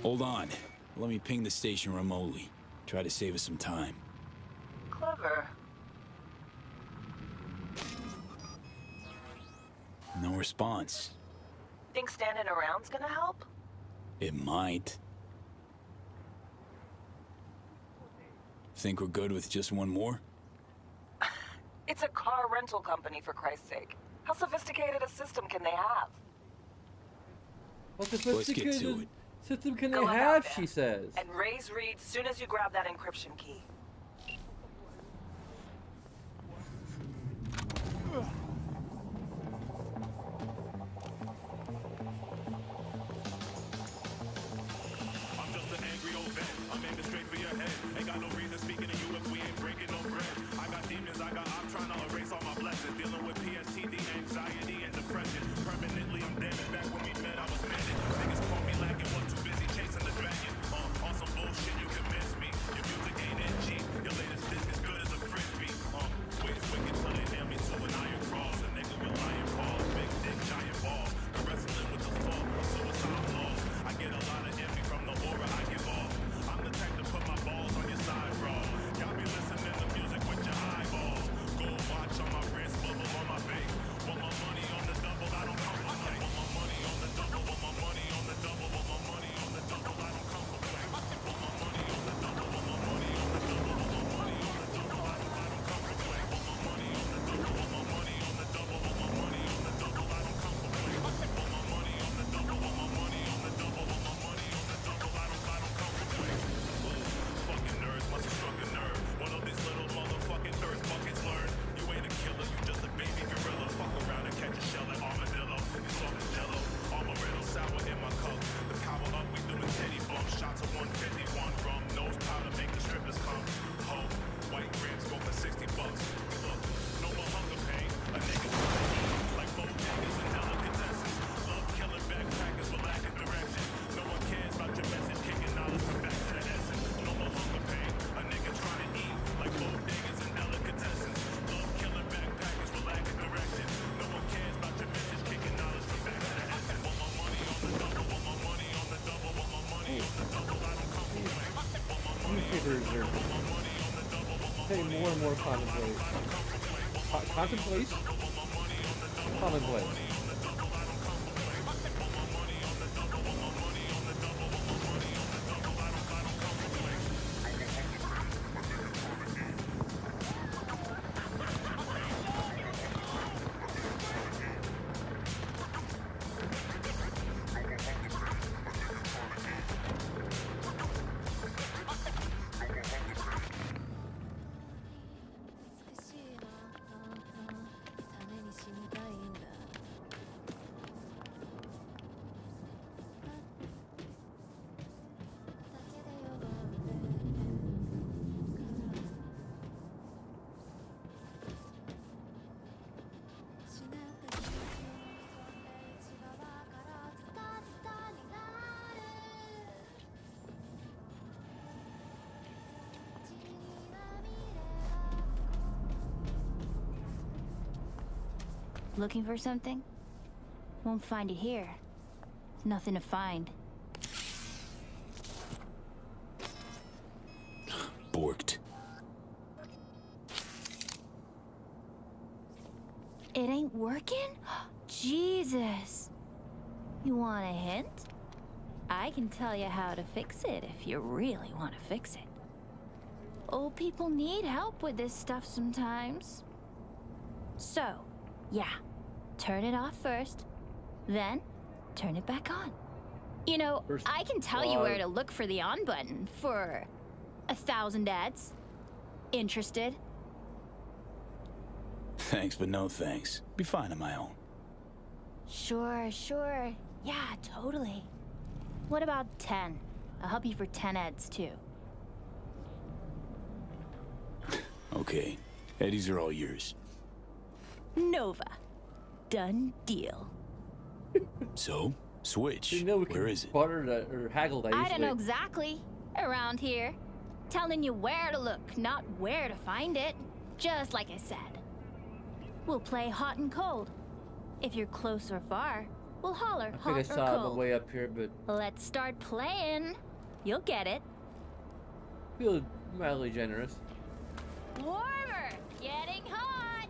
[SPEAKER 3] Hold on. Let me ping the station remotely. Try to save us some time.
[SPEAKER 10] Clever.
[SPEAKER 3] No response.
[SPEAKER 10] Think standing around's gonna help?
[SPEAKER 3] It might. Think we're good with just one more?
[SPEAKER 10] It's a car rental company, for Christ's sake. How sophisticated a system can they have?
[SPEAKER 1] What
[SPEAKER 3] Let's get to
[SPEAKER 1] sophisticated
[SPEAKER 3] it.
[SPEAKER 1] system can
[SPEAKER 10] Go
[SPEAKER 1] they
[SPEAKER 10] on
[SPEAKER 1] have,
[SPEAKER 10] out there
[SPEAKER 1] she says.
[SPEAKER 10] And raise Reed soon as you grab that encryption key.
[SPEAKER 13] I'm just an angry old vet. I'm aiming straight for your head. Ain't got no reason speaking to you if we ain't breaking no bread. I got demons, I'm trying to erase all my blessings. Dealing with PSTD, anxiety, and depression. Permanently, I'm dead and back when we met, I was manic. Niggas caught me lacking, was too busy chasing the dragon. On some bullshit, you can miss me. Your music ain't in cheap. Your latest disc is good as a frisbee. Ways wicked till they nail me to an iron cross. A nigga with lion paws, big dick, giant balls. The wrestling with the fall, suicide laws. I get a lot of envy from the aura I give off. I'm the type to put my balls on your side, bro. Y'all be listening to music with your eyeballs. Gold watch on my wrist, bubble on my bank. Want my money on the double, I don't come for play. Want my money on the double, want my money on the double, want my money on the double, I don't come for play. Want my money on the double, want my money on the double, want my money on the double, I don't come for play. Want my money on the double, want my money on the double, want my money on the double, I don't come for play. Want my money on the double, want my money on the double, want my money on the double, I don't come for play. Fucking nerds must have struck a nerve. One of these little motherfucking thirst buckets learn. You ain't a killer, you just a baby gorilla. Fuck around and catch a shell like armadillo. You soft as jello, amaretto sour in my cup. The power up, we doing teddy bumps. Shots of 151 rum, nose powder make the strippers come. Ho, white grams go for $60. Look, no more hunger pain. A nigga trying to eat like bodegas and delicatessens. Love killing backpackers for lack of direction. No one cares about your message, kicking knowledge from back to the essence. No more hunger pain. A nigga trying to eat like bodegas and delicatessens. Love killing backpackers for lack of direction. No one cares about your message, kicking knowledge from back to the essence. Want my money on the double, want my money on the double, want my money on the double, I don't come for play. Want my money
[SPEAKER 1] Newspapers are getting more and more commonplace. Contemplate? Commonplace.
[SPEAKER 5] Looking for something? Won't find it here. Nothing to find.
[SPEAKER 3] Borked.
[SPEAKER 5] It ain't working? Jesus. You want a hint? I can tell you how to fix it if you really want to fix it. Old people need help with this stuff sometimes. So, yeah, turn it off first, then turn it back on. You know, I can tell you where to look for the on button for 1,000 ads. Interested?
[SPEAKER 3] Thanks, but no thanks. Be fine on my own.
[SPEAKER 5] Sure. Yeah, totally. What about 10? I'll help you for 10 ads, too.
[SPEAKER 3] Okay. Eddies are all yours.
[SPEAKER 5] Nova. Done deal.
[SPEAKER 3] So, switch.
[SPEAKER 1] You know we
[SPEAKER 3] Where
[SPEAKER 1] can
[SPEAKER 3] is it?
[SPEAKER 1] barter that or haggle that
[SPEAKER 5] I
[SPEAKER 1] easily.
[SPEAKER 5] don't know exactly. Around here. Telling you where to look, not where to find it. Just like I said. We'll play hot and cold. If you're close or far, we'll holler
[SPEAKER 1] I
[SPEAKER 5] hot
[SPEAKER 1] think I
[SPEAKER 5] or
[SPEAKER 1] saw it on
[SPEAKER 5] cold.
[SPEAKER 1] the way up here, but
[SPEAKER 5] Let's start playing. You'll get it.
[SPEAKER 1] feel mildly generous.
[SPEAKER 5] Warmer! Getting hot!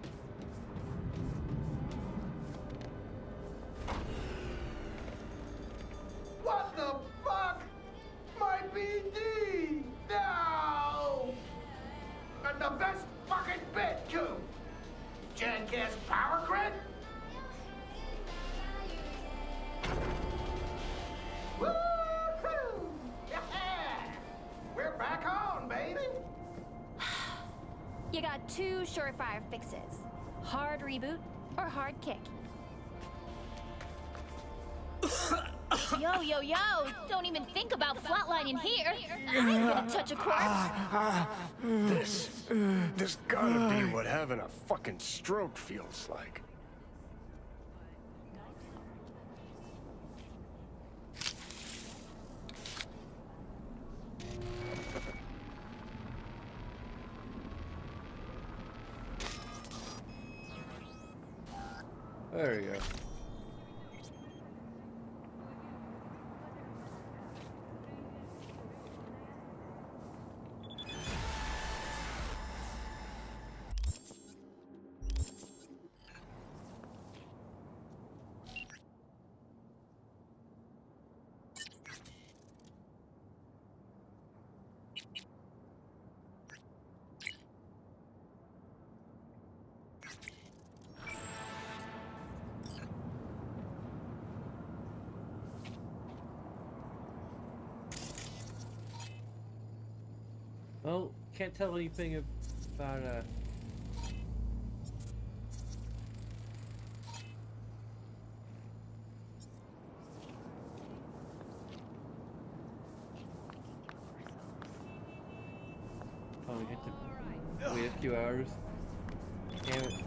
[SPEAKER 11] What the fuck? My BD! No! And the best fucking bit, too! Jackass power grid? Woo-hoo! Yeah! We're back on, baby!
[SPEAKER 5] You got two surefire fixes. Hard reboot or hard kick. Yo! Don't even think about flatlining here. I ain't gonna touch a corpse.
[SPEAKER 14] This gotta be what having a fucking stroke feels like.
[SPEAKER 1] There you go. Well, can't tell anything about oh, we have to wait a few hours. Damn it.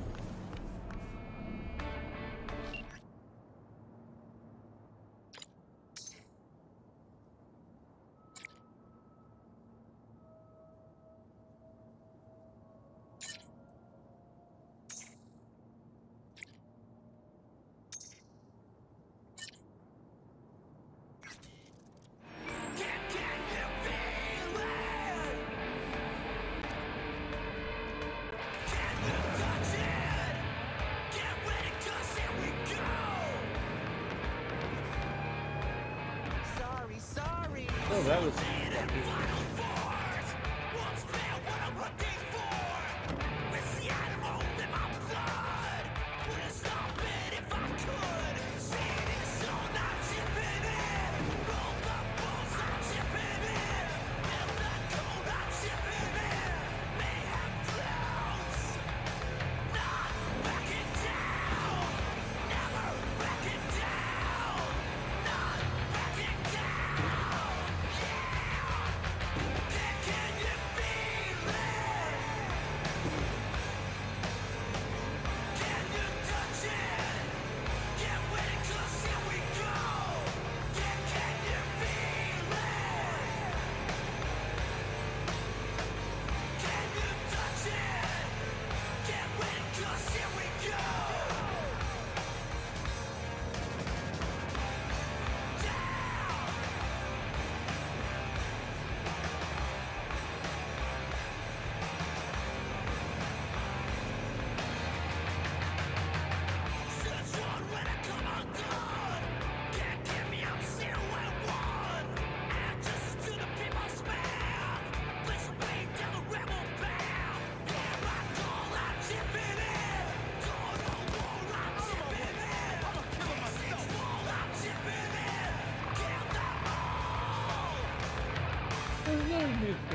[SPEAKER 1] Oh, that was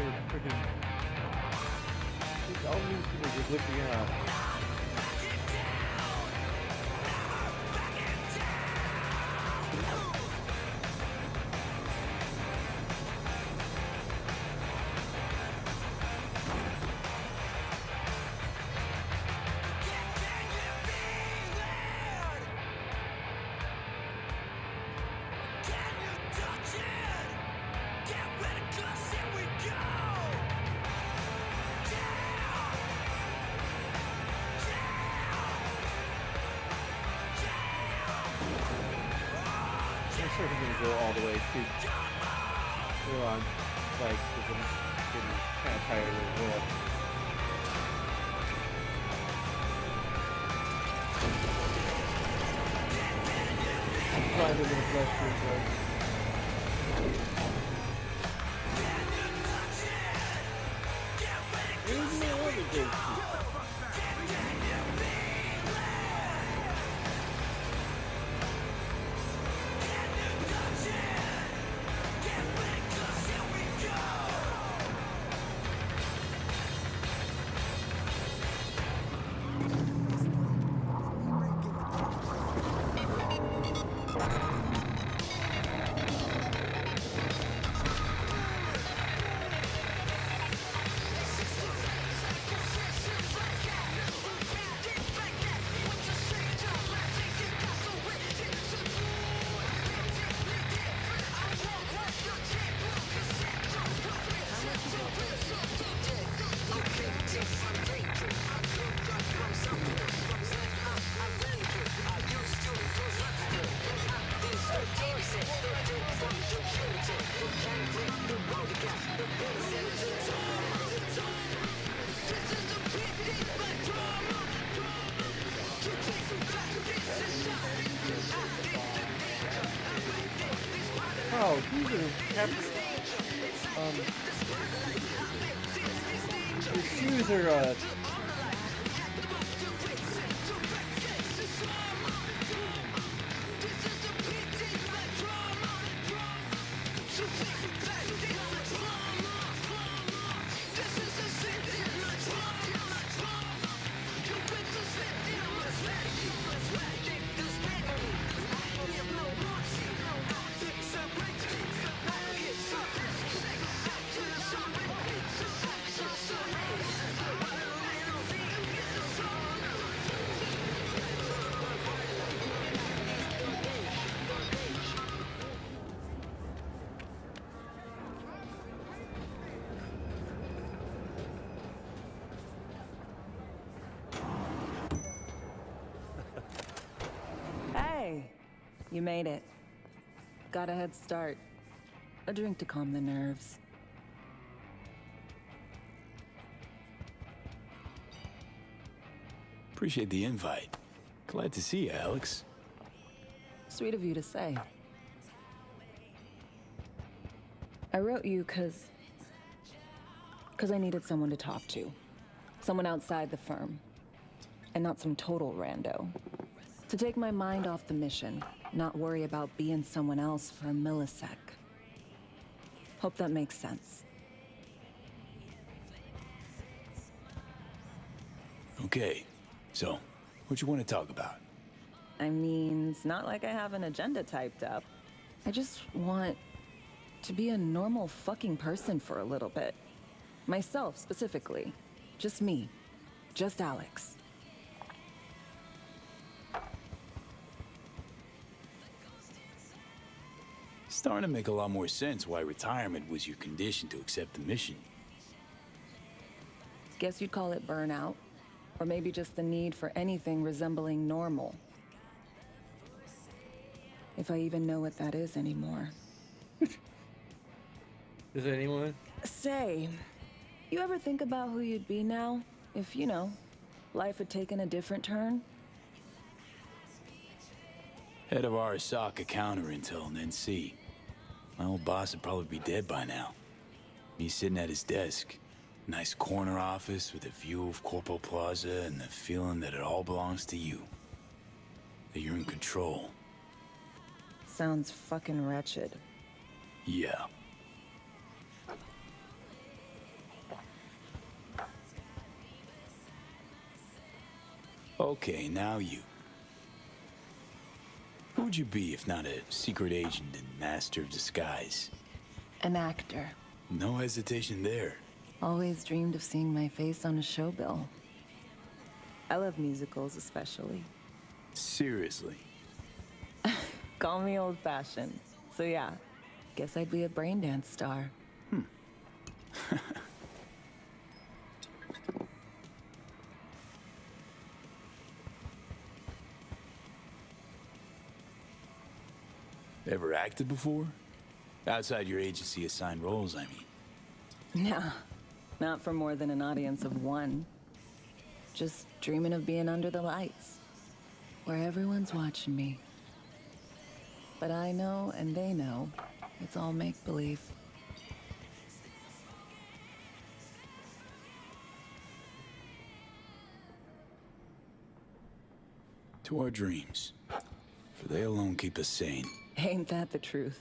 [SPEAKER 1] are freaking. All these people are glitching out. I'm sure he's gonna go all the way to go on, like, because I'm getting kind of tired of the world. Probably gonna bless you, Oh, these are the shoes are
[SPEAKER 7] Hey, you made it. Got a head start. A drink to calm the nerves.
[SPEAKER 3] Appreciate the invite. Glad to see you, Alex.
[SPEAKER 7] Sweet of you to say. I wrote you because I needed someone to talk to. Someone outside the firm. And not some total rando. To take my mind off the mission, not worry about being someone else for a millisec. Hope that makes sense.
[SPEAKER 3] Okay, so, what you want to talk about?
[SPEAKER 7] I mean, it's not like I have an agenda typed up. I just want to be a normal fucking person for a little bit. Myself, specifically. Just me. Just Alex.
[SPEAKER 3] Starting to make a lot more sense why retirement was your condition to accept the mission.
[SPEAKER 7] Guess you'd call it burnout. Or maybe just the need for anything resembling normal. If I even know what that is anymore.
[SPEAKER 1] Is anyone?
[SPEAKER 7] Say, you ever think about who you'd be now? If, you know, life had taken a different turn?
[SPEAKER 3] Head of our Arasaka counter-intel and NC. My old boss would probably be dead by now. Me sitting at his desk. Nice corner office with a view of Corpo Plaza and the feeling that it all belongs to you. That you're in control.
[SPEAKER 7] Sounds fucking wretched.
[SPEAKER 3] Yeah. Okay, now you. Who would you be if not a secret agent and master of disguise?
[SPEAKER 15] An actor.
[SPEAKER 3] No hesitation there.
[SPEAKER 15] Always dreamed of seeing my face on a show bill. I love musicals especially.
[SPEAKER 3] Seriously?
[SPEAKER 15] Call me old-fashioned. So yeah, guess I'd be a braindance star.
[SPEAKER 3] Ever acted before? Outside your agency assigned roles, I mean.
[SPEAKER 15] Nah, not for more than an audience of one. Just dreaming of being under the lights, where everyone's watching me. But I know, and they know, it's all make-believe.
[SPEAKER 3] To our dreams, for they alone keep us sane.
[SPEAKER 15] Ain't that the truth?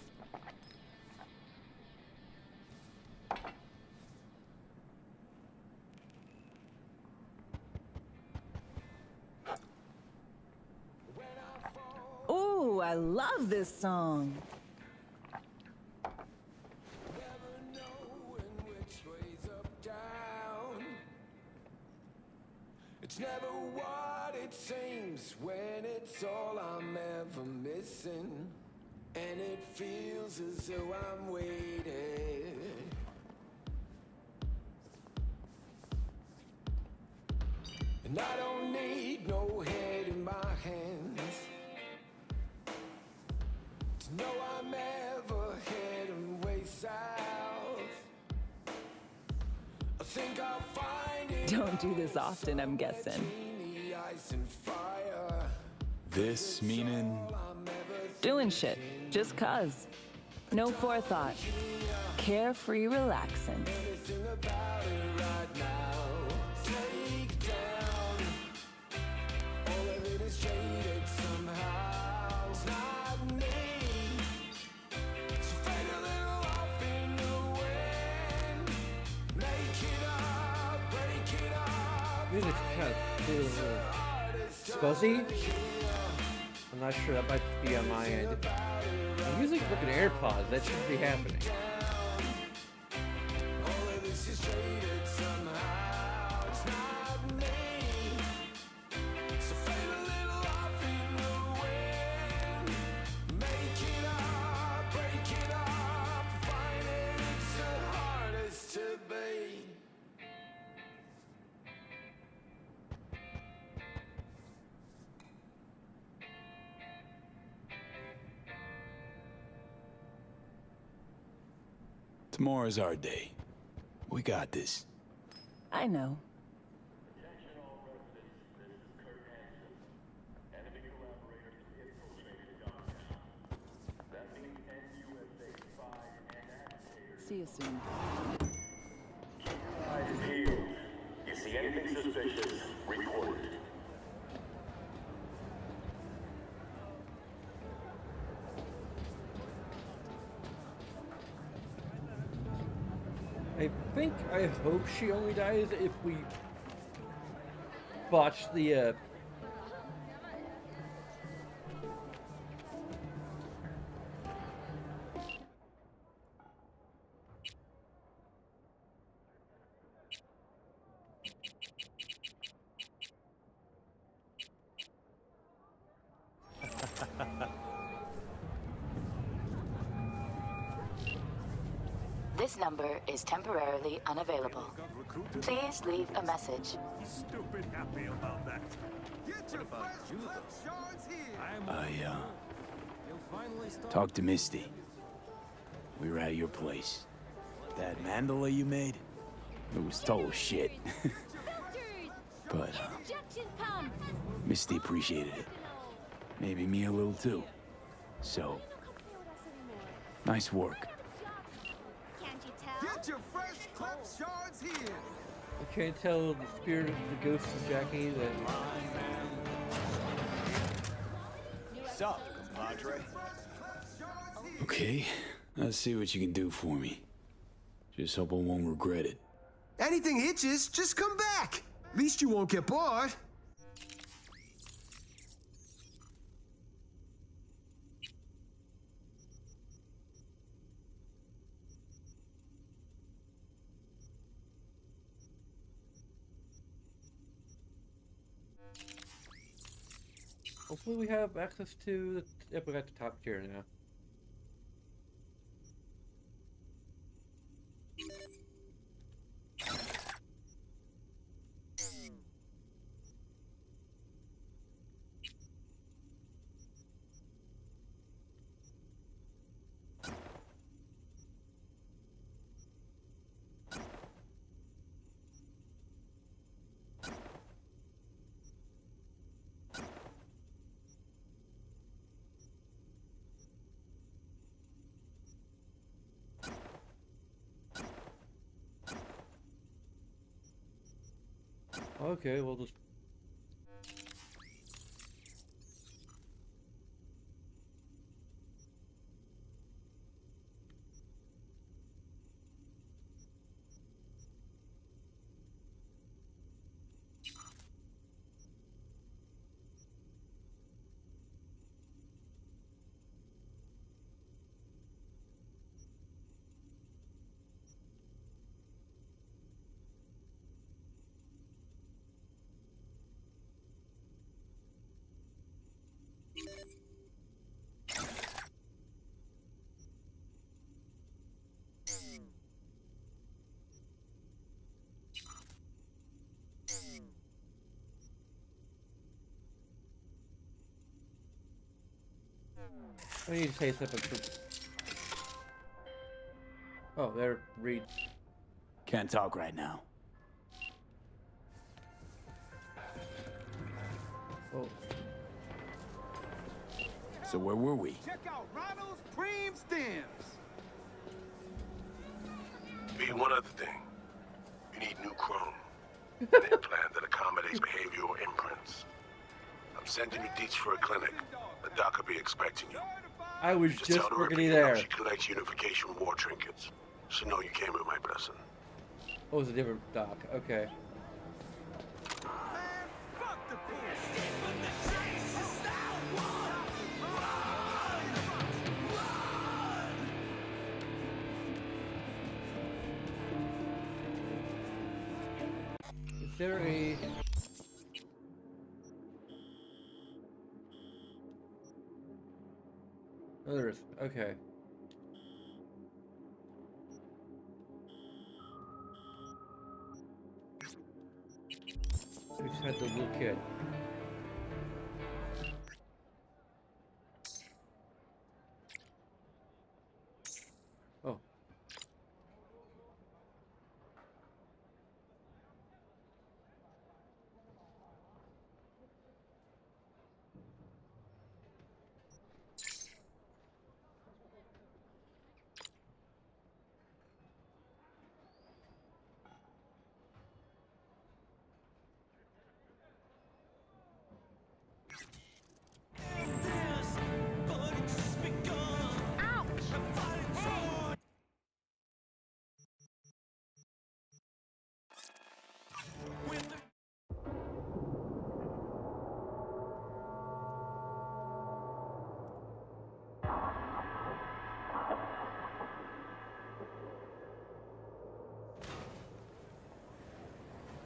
[SPEAKER 15] Ooh, I love this song.
[SPEAKER 16] It's never what it seems when it's all I'm ever missing. And it feels as though I'm waiting. And I don't need no head in my hands to know I'm ever heading way south. I think I'll find it.
[SPEAKER 15] Don't do this often, I'm guessing.
[SPEAKER 3] This meaning?
[SPEAKER 15] Doing shit, just cuz. No forethought. Carefree relaxing.
[SPEAKER 1] Music's kind of feels a little fuzzy. I'm not sure, that might be on my end. I'm using fucking AirPods, that shouldn't be happening.
[SPEAKER 3] Tomorrow's our day. We got this.
[SPEAKER 15] I know. See you soon.
[SPEAKER 2] Eyes peeled. You see anything suspicious, report it.
[SPEAKER 1] I hope she only dies if we botch the,
[SPEAKER 17] This number is temporarily unavailable. Please leave a message.
[SPEAKER 13] Stupid happy about that.
[SPEAKER 3] Talked to Misty. We were at your place. That mandala you made? It was total shit. But, Misty appreciated it. Maybe me a little too. So, nice work.
[SPEAKER 11] Get your fresh cut shards here.
[SPEAKER 1] I can't tell the spirit of the ghost of Jackie that...
[SPEAKER 18] Sup, compadre?
[SPEAKER 3] Okay, let's see what you can do for me. Just hope I won't regret it.
[SPEAKER 11] Anything hitches, just come back. At least you won't get bored.
[SPEAKER 1] Hopefully we have access to the... Yep, we got the top tier now. Okay, we'll just... I need to say something. Oh, there, read.
[SPEAKER 3] Can't talk right now.
[SPEAKER 1] Oh.
[SPEAKER 3] So where were we?
[SPEAKER 11] Check out Ronald's Cream Stems.
[SPEAKER 8] Be one other thing. You need new chrome. An implant that accommodates behavioral imprints. I'm sending you deets for a clinic. The doc will be expecting you.
[SPEAKER 1] I was just
[SPEAKER 8] tell the Ripper
[SPEAKER 1] freaking
[SPEAKER 8] you
[SPEAKER 1] there.
[SPEAKER 8] know she collects unification war trinkets. She know you came with my blessing.
[SPEAKER 1] Oh, it was a different doc. Okay. Is there a... Oh, there is. Okay. We just had the little kid. Oh.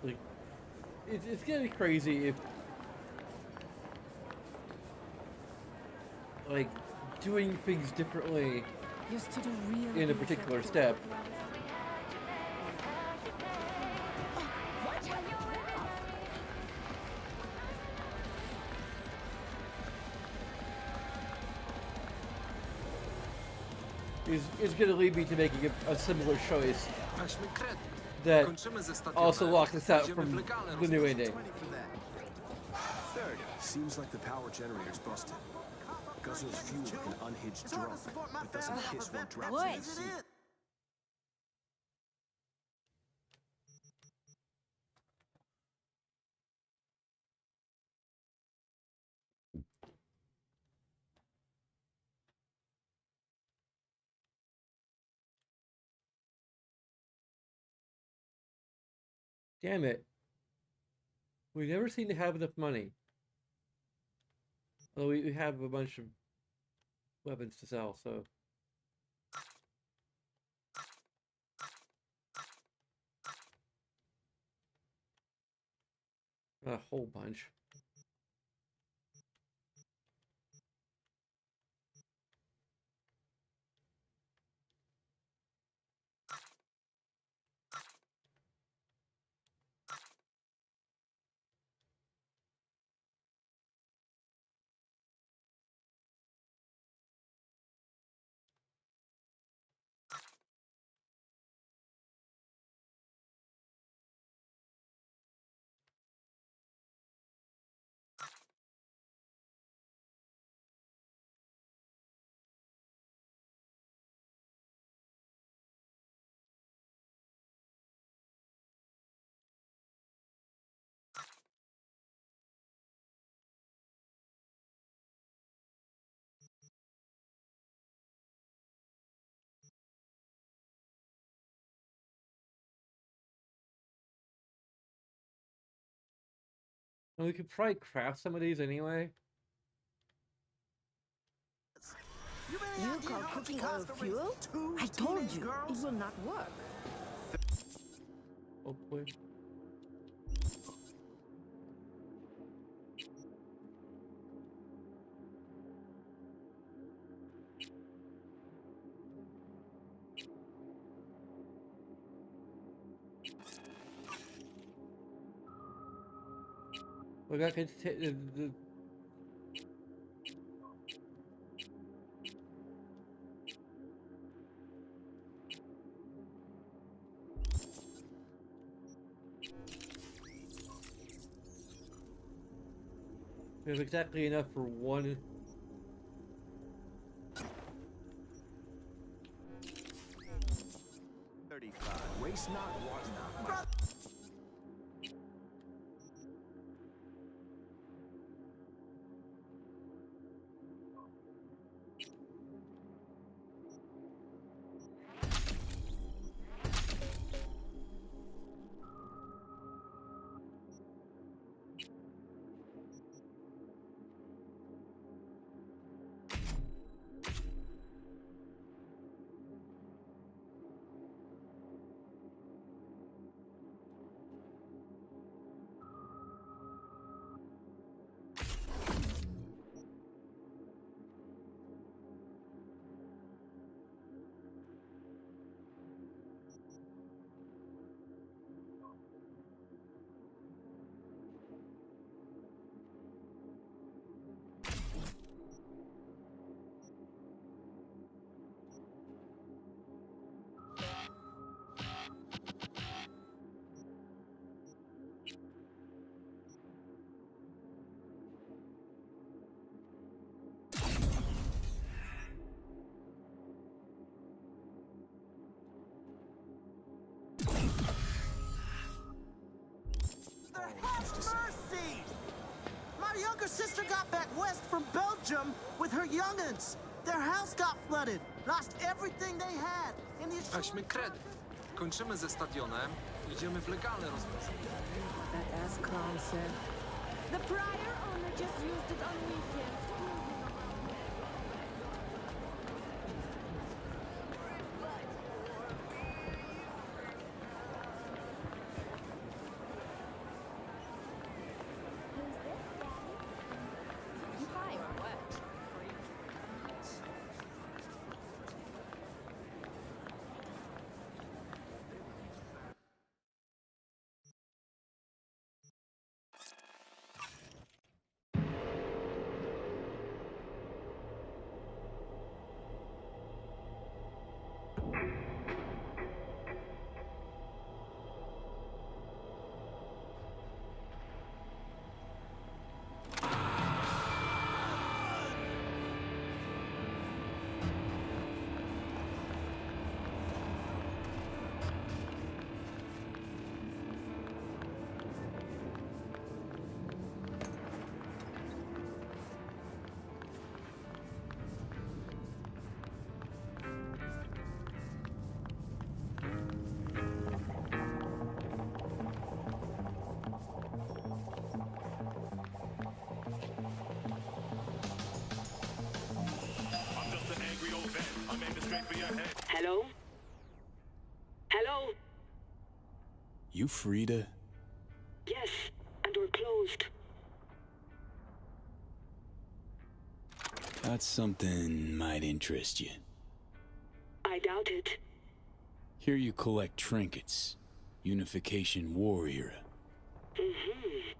[SPEAKER 1] Like, it's gonna be crazy if, like, doing things differently in a particular step is gonna lead me to making a similar choice that also locks us out from the new ending.
[SPEAKER 19] Seems like the power generator's busted. Guzzler's fuel can unhinged drum, but doesn't kiss one drops in the sea.
[SPEAKER 1] Damn it. We never seem to have enough money. Although we have a bunch of weapons to sell, so... A whole bunch. And we could probably craft some of these anyway.
[SPEAKER 20] You call cooking oil fuel? I told you, it will not work.
[SPEAKER 1] Hopefully. Look, I can take the we have exactly enough for one.
[SPEAKER 19] 35. Waste not, want not.
[SPEAKER 21] Mercy! My younger sister got back west from Belgium with her young'uns. Their house got flooded, lost everything they had.
[SPEAKER 22] Weźmy kredyt. Kończymy ze stadionem, idziemy w legalne rozwiązanie.
[SPEAKER 20] That ass clown said. The prior owner just used it on weekends.
[SPEAKER 23] Hello? Hello?
[SPEAKER 3] You Frida?
[SPEAKER 23] Yes, and we're closed.
[SPEAKER 3] Got something might interest you.
[SPEAKER 23] I doubt it.
[SPEAKER 3] Here you collect trinkets. Unification War era.
[SPEAKER 23] Mm-hmm.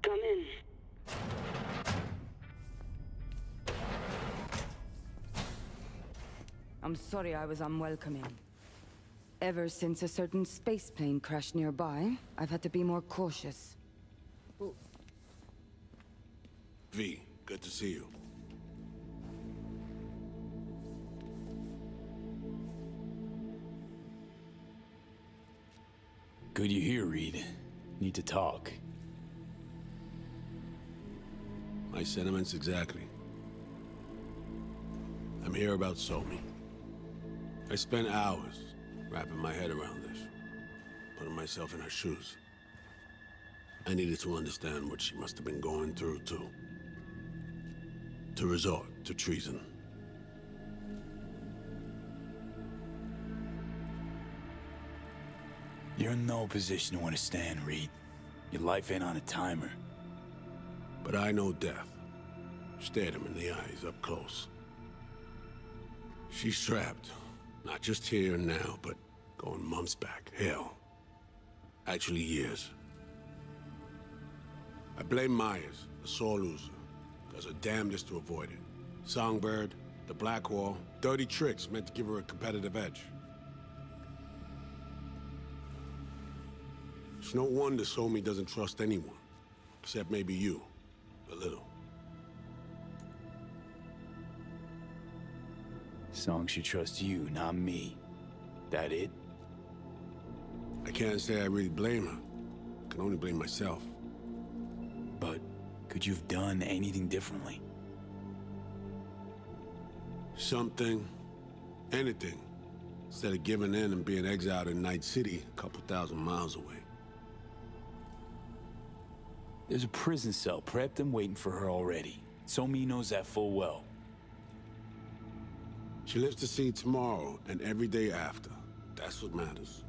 [SPEAKER 23] Come in.
[SPEAKER 24] I'm sorry I was unwelcoming. Ever since a certain space plane crashed nearby, I've had to be more cautious.
[SPEAKER 8] V, good to see you.
[SPEAKER 3] Good you're here, Reed. Need to talk.
[SPEAKER 8] My sentiments exactly. I'm here about Somi. I spent hours wrapping my head around this, putting myself in her shoes. I needed to understand what she must have been going through, too. To resort to treason.
[SPEAKER 3] You're in no position to understand, Reed. Your life ain't on a timer.
[SPEAKER 8] But I know death. Stared him in the eyes up close. She's trapped. Not just here and now, but going months back. Hell. Actually years. I blame Myers, the sore loser. Does her damnedest to avoid it. Songbird, the Blackwall, dirty tricks meant to give her a competitive edge. It's no wonder Somi doesn't trust anyone. Except maybe you. A little.
[SPEAKER 3] Song should trust you, not me. That it?
[SPEAKER 8] I can't say I really blame her. I can only blame myself.
[SPEAKER 3] But could you have done anything differently?
[SPEAKER 8] Something. Anything. Instead of giving in and being exiled in Night City, a couple thousand miles away.
[SPEAKER 3] There's a prison cell prepped and waiting for her already. Somi knows that full well.
[SPEAKER 8] She lives to see tomorrow and every day after. That's what matters.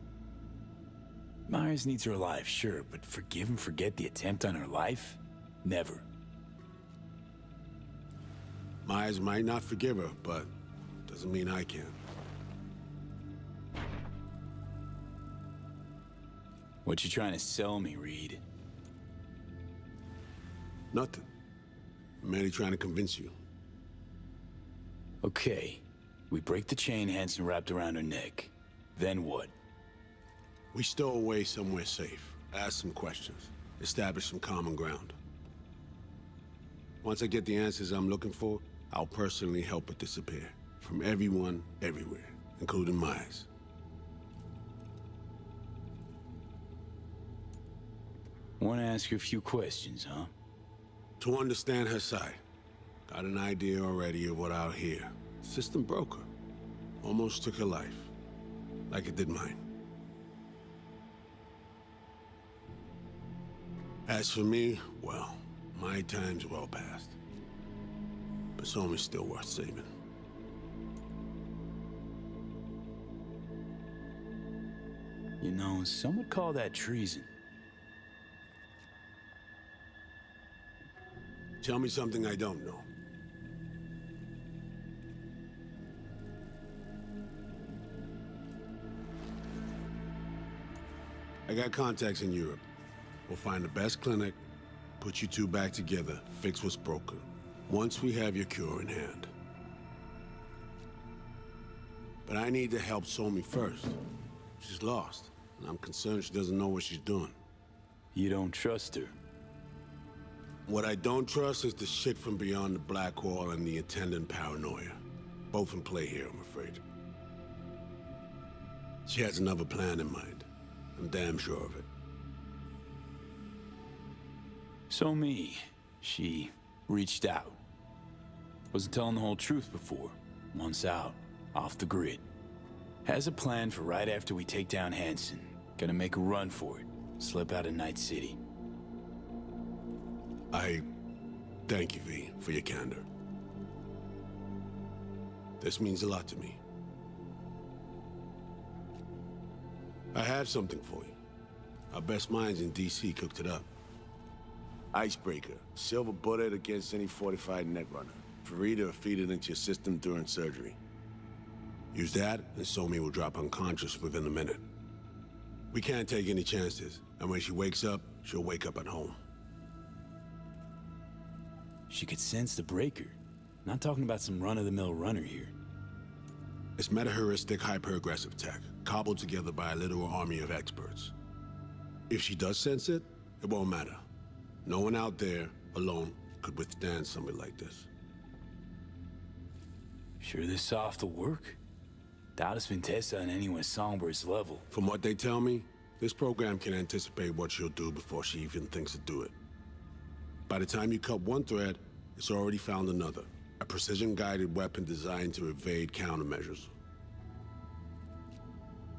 [SPEAKER 3] Myers needs her alive, sure, but forgive and forget the attempt on her life? Never.
[SPEAKER 8] Myers might not forgive her, but doesn't mean I can.
[SPEAKER 3] What you trying to sell me, Reed?
[SPEAKER 8] Nothing. I'm merely trying to convince you.
[SPEAKER 3] Okay. We break the chain Hansen wrapped around her neck. Then what?
[SPEAKER 8] We stow away somewhere safe, ask some questions, establish some common ground. Once I get the answers I'm looking for, I'll personally help it disappear. From everyone, everywhere, including Myers.
[SPEAKER 3] Want to ask you a few questions, huh?
[SPEAKER 8] To understand her side. Got an idea already of what I'll hear. System broke her. Almost took her life. Like it did mine. As for me, well, my time's well past. But Somi's still worth saving.
[SPEAKER 3] You know, some would call that treason.
[SPEAKER 8] Tell me something I don't know. I got contacts in Europe. We'll find the best clinic, put you two back together, fix what's broken. Once we have your cure in hand. But I need to help Somi first. She's lost, and I'm concerned she doesn't know what she's doing.
[SPEAKER 3] You don't trust her?
[SPEAKER 8] What I don't trust is the shit from beyond the Blackwall and the attendant paranoia. Both in play here, I'm afraid. She has another plan in mind. I'm damn sure of it.
[SPEAKER 3] Somi, she reached out. Wasn't telling the whole truth before. Once out, off the grid. Has a plan for right after we take down Hansen. Gonna make a run for it. Slip out of Night City.
[SPEAKER 8] I thank you, V, for your candor. This means a lot to me. I have something for you. Our best minds in DC cooked it up. Icebreaker, silver bullet against any fortified netrunner. Free to feed it into your system during surgery. Use that, and Somi will drop unconscious within a minute. We can't take any chances, and when she wakes up, she'll wake up at home.
[SPEAKER 3] She could sense the breaker. Not talking about some run-of-the-mill runner here.
[SPEAKER 8] It's meta-heuristic hyper-aggressive tech, cobbled together by a literal army of experts. If she does sense it, it won't matter. No one out there, alone, could withstand something like this.
[SPEAKER 3] Sure this soft will work? Doubt it's been tested on anyone Songbird's level.
[SPEAKER 8] From what they tell me, this program can anticipate what she'll do before she even thinks to do it. By the time you cut one thread, it's already found another. A precision-guided weapon designed to evade countermeasures.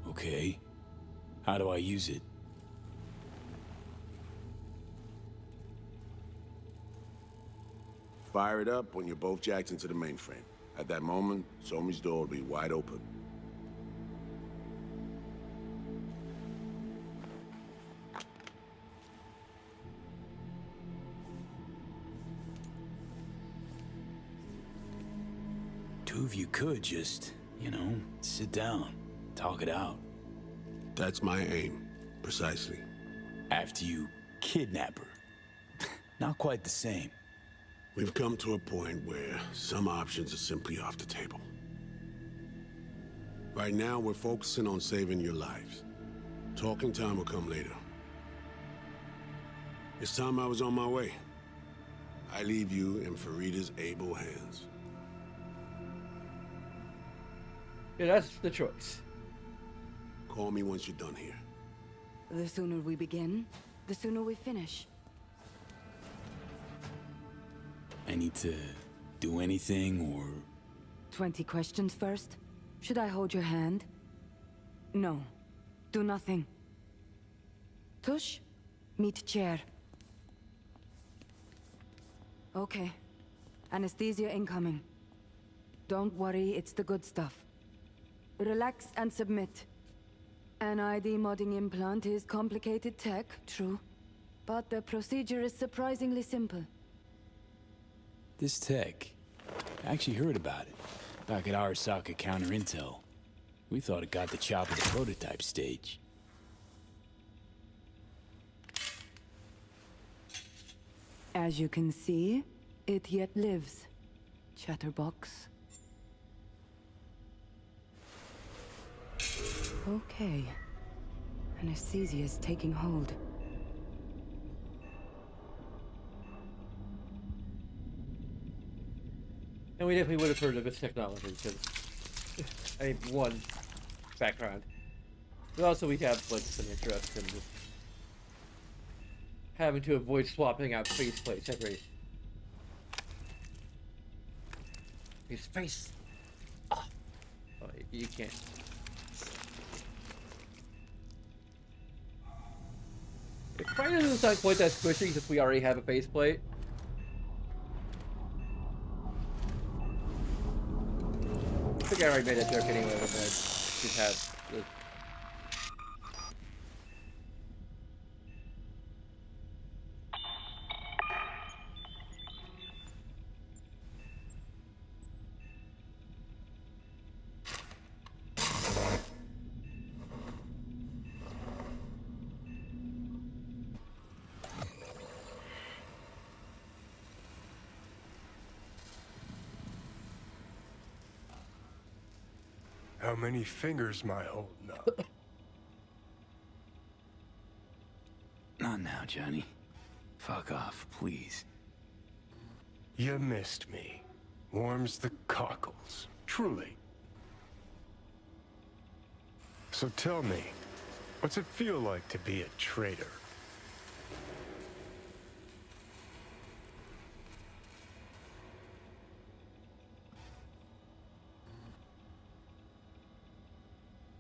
[SPEAKER 3] Okay. How do I use it?
[SPEAKER 8] Fire it up when you're both jacked into the mainframe. At that moment, Somi's door will be wide open.
[SPEAKER 3] Two of you could just, you know, sit down, talk it out.
[SPEAKER 8] That's my aim, precisely.
[SPEAKER 3] After you kidnap her. Not quite the same.
[SPEAKER 8] We've come to a point where some options are simply off the table. Right now, we're focusing on saving your lives. Talking time will come later. It's time I was on my way. I leave you in Farida's able hands.
[SPEAKER 1] Yeah, that's the choice.
[SPEAKER 8] Call me once you're done here.
[SPEAKER 24] The sooner we begin, the sooner we finish.
[SPEAKER 3] I need to do anything, or...
[SPEAKER 24] 20 questions first? Should I hold your hand? No. Do nothing. Tush, meet chair. Okay. Anesthesia incoming. Don't worry, it's the good stuff. Relax and submit. An ID modding implant is complicated tech, true. But the procedure is surprisingly simple.
[SPEAKER 3] This tech, I actually heard about it. Back at Arasaka Counter Intel. We thought it got the chop at the prototype stage.
[SPEAKER 24] As you can see, it yet lives. Chatterbox. Okay. Anesthesia is taking hold.
[SPEAKER 1] And we definitely would have heard of this technology, because I have one background. But also we have like some interest in just having to avoid swapping out faceplates every... His face! Oh, you can't. It probably doesn't sound quite that squishy since we already have a faceplate. I think I already made that joke anyway when I just have the...
[SPEAKER 14] How many fingers am I holding up?
[SPEAKER 3] Not now, Johnny. Fuck off, please.
[SPEAKER 14] You missed me. Warms the cockles. Truly. So tell me, what's it feel like to be a traitor?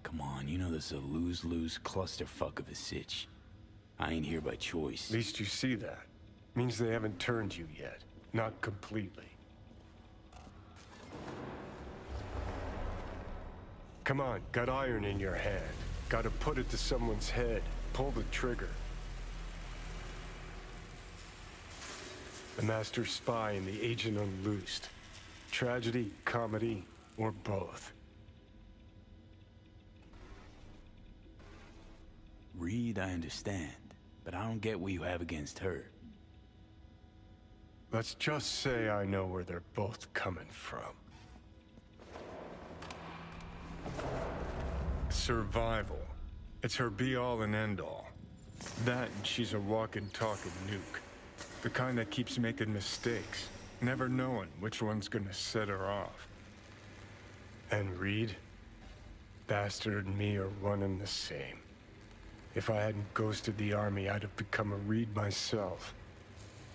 [SPEAKER 3] Come on, you know this is a lose-lose clusterfuck of a sitch. I ain't here by choice.
[SPEAKER 14] At least you see that. Means they haven't turned you yet. Not completely. Come on, got iron in your hand. Gotta put it to someone's head. Pull the trigger. The master spy and the agent unloosed. Tragedy, comedy, or both.
[SPEAKER 3] Reed, I understand, but I don't get what you have against her.
[SPEAKER 14] Let's just say I know where they're both coming from. Survival. It's her be-all and end-all. That and she's a walking, talking nuke. The kind that keeps making mistakes, never knowing which one's gonna set her off. And Reed? Bastard and me are one and the same. If I hadn't ghosted the army, I'd have become a Reed myself.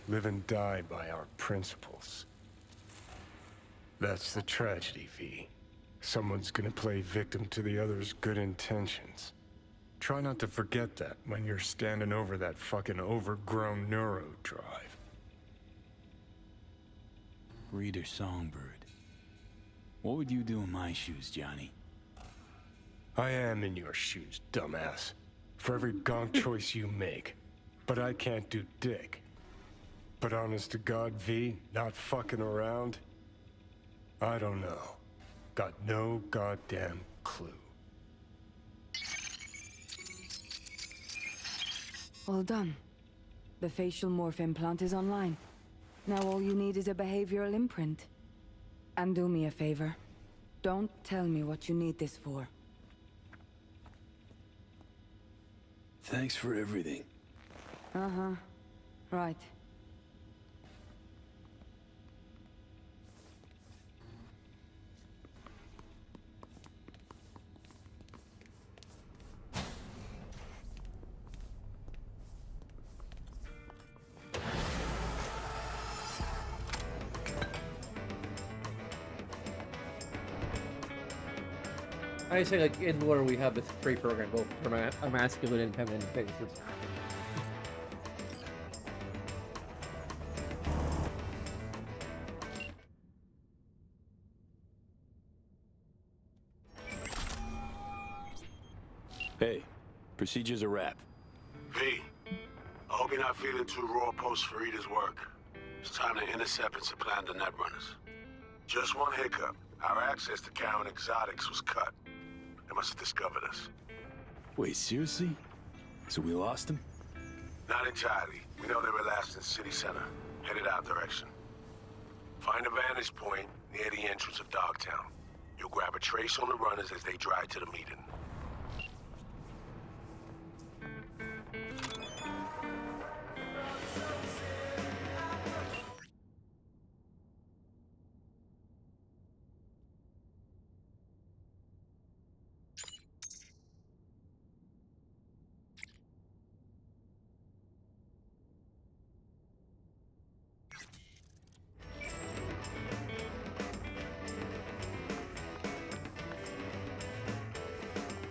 [SPEAKER 14] Live and die by our principles. That's the tragedy, V. Someone's gonna play victim to the other's good intentions. Try not to forget that when you're standing over that fucking overgrown neuro drive.
[SPEAKER 3] breeder songbird. What would you do in my shoes, Johnny?
[SPEAKER 14] I am in your shoes, dumbass. For every gonk choice you make. But I can't do dick. But honest to God, V, not fucking around? I don't know. Got no goddamn clue.
[SPEAKER 24] Well done. The facial morph implant is online. Now all you need is a behavioral imprint. And do me a favor. Don't tell me what you need this for.
[SPEAKER 3] Thanks for everything.
[SPEAKER 24] Uh-huh. Right.
[SPEAKER 1] I say, like, in lore we have this trait program, both for a masculine and feminine faces.
[SPEAKER 3] Hey, procedure's a wrap.
[SPEAKER 8] V, I hope you're not feeling too raw post Farida's work. It's time to intercept and supplant the netrunners. Just one hiccup. Our access to Karen Exotics was cut. They must have discovered us.
[SPEAKER 3] Wait, seriously? So we lost him?
[SPEAKER 8] Not entirely. We know they were last in City Center, headed our direction. Find a vantage point near the entrance of Dogtown. You'll grab a trace on the runners as they drive to the meeting.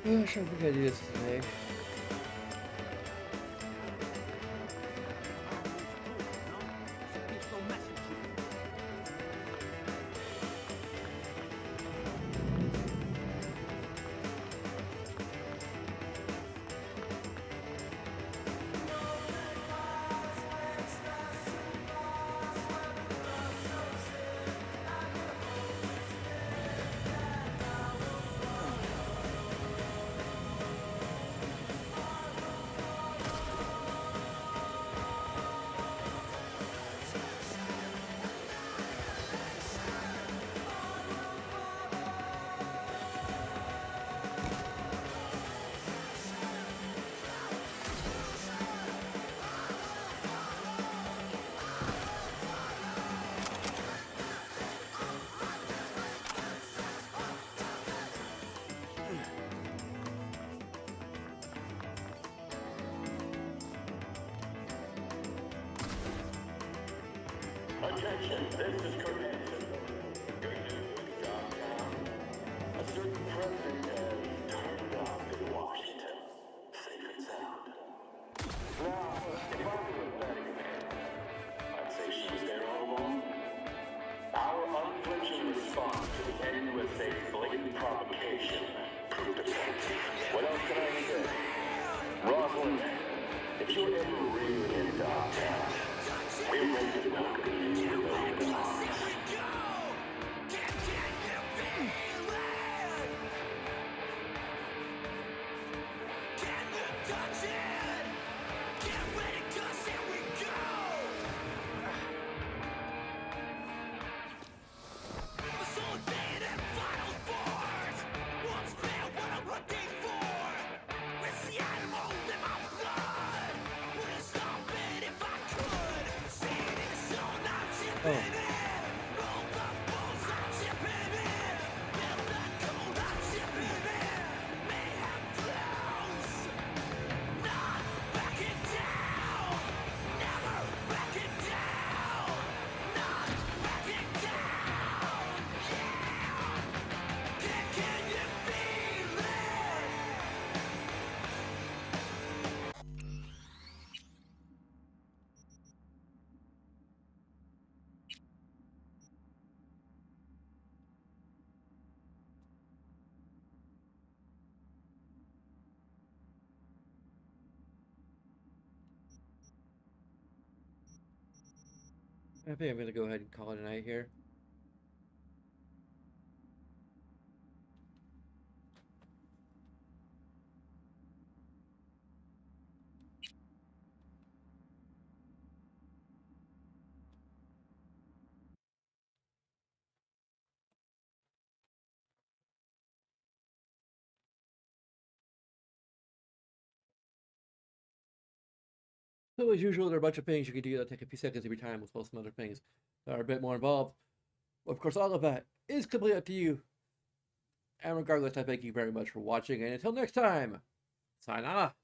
[SPEAKER 1] Oh, sure, we're gonna do this today.
[SPEAKER 2] Attention, this is Kurt Hansen. Good news, Dogtown. A certain president has turned up in Washington. Safe and sound. Now, if I were a betting man, I'd say she was there all along. Our unflinching response to the NUSA's blatant provocation proved a point. What else can I say? Rosalind, if you're ever really in Dogtown, we're ready to welcome you with open arms.
[SPEAKER 1] I think I'm gonna go ahead and call it a night here. So as usual, there are a bunch of things you can do that take a few seconds of your time, as well as some other things that are a bit more involved. Of course, all of that is completely up to you. And regardless, I thank you very much for watching, and until next time, sayonara.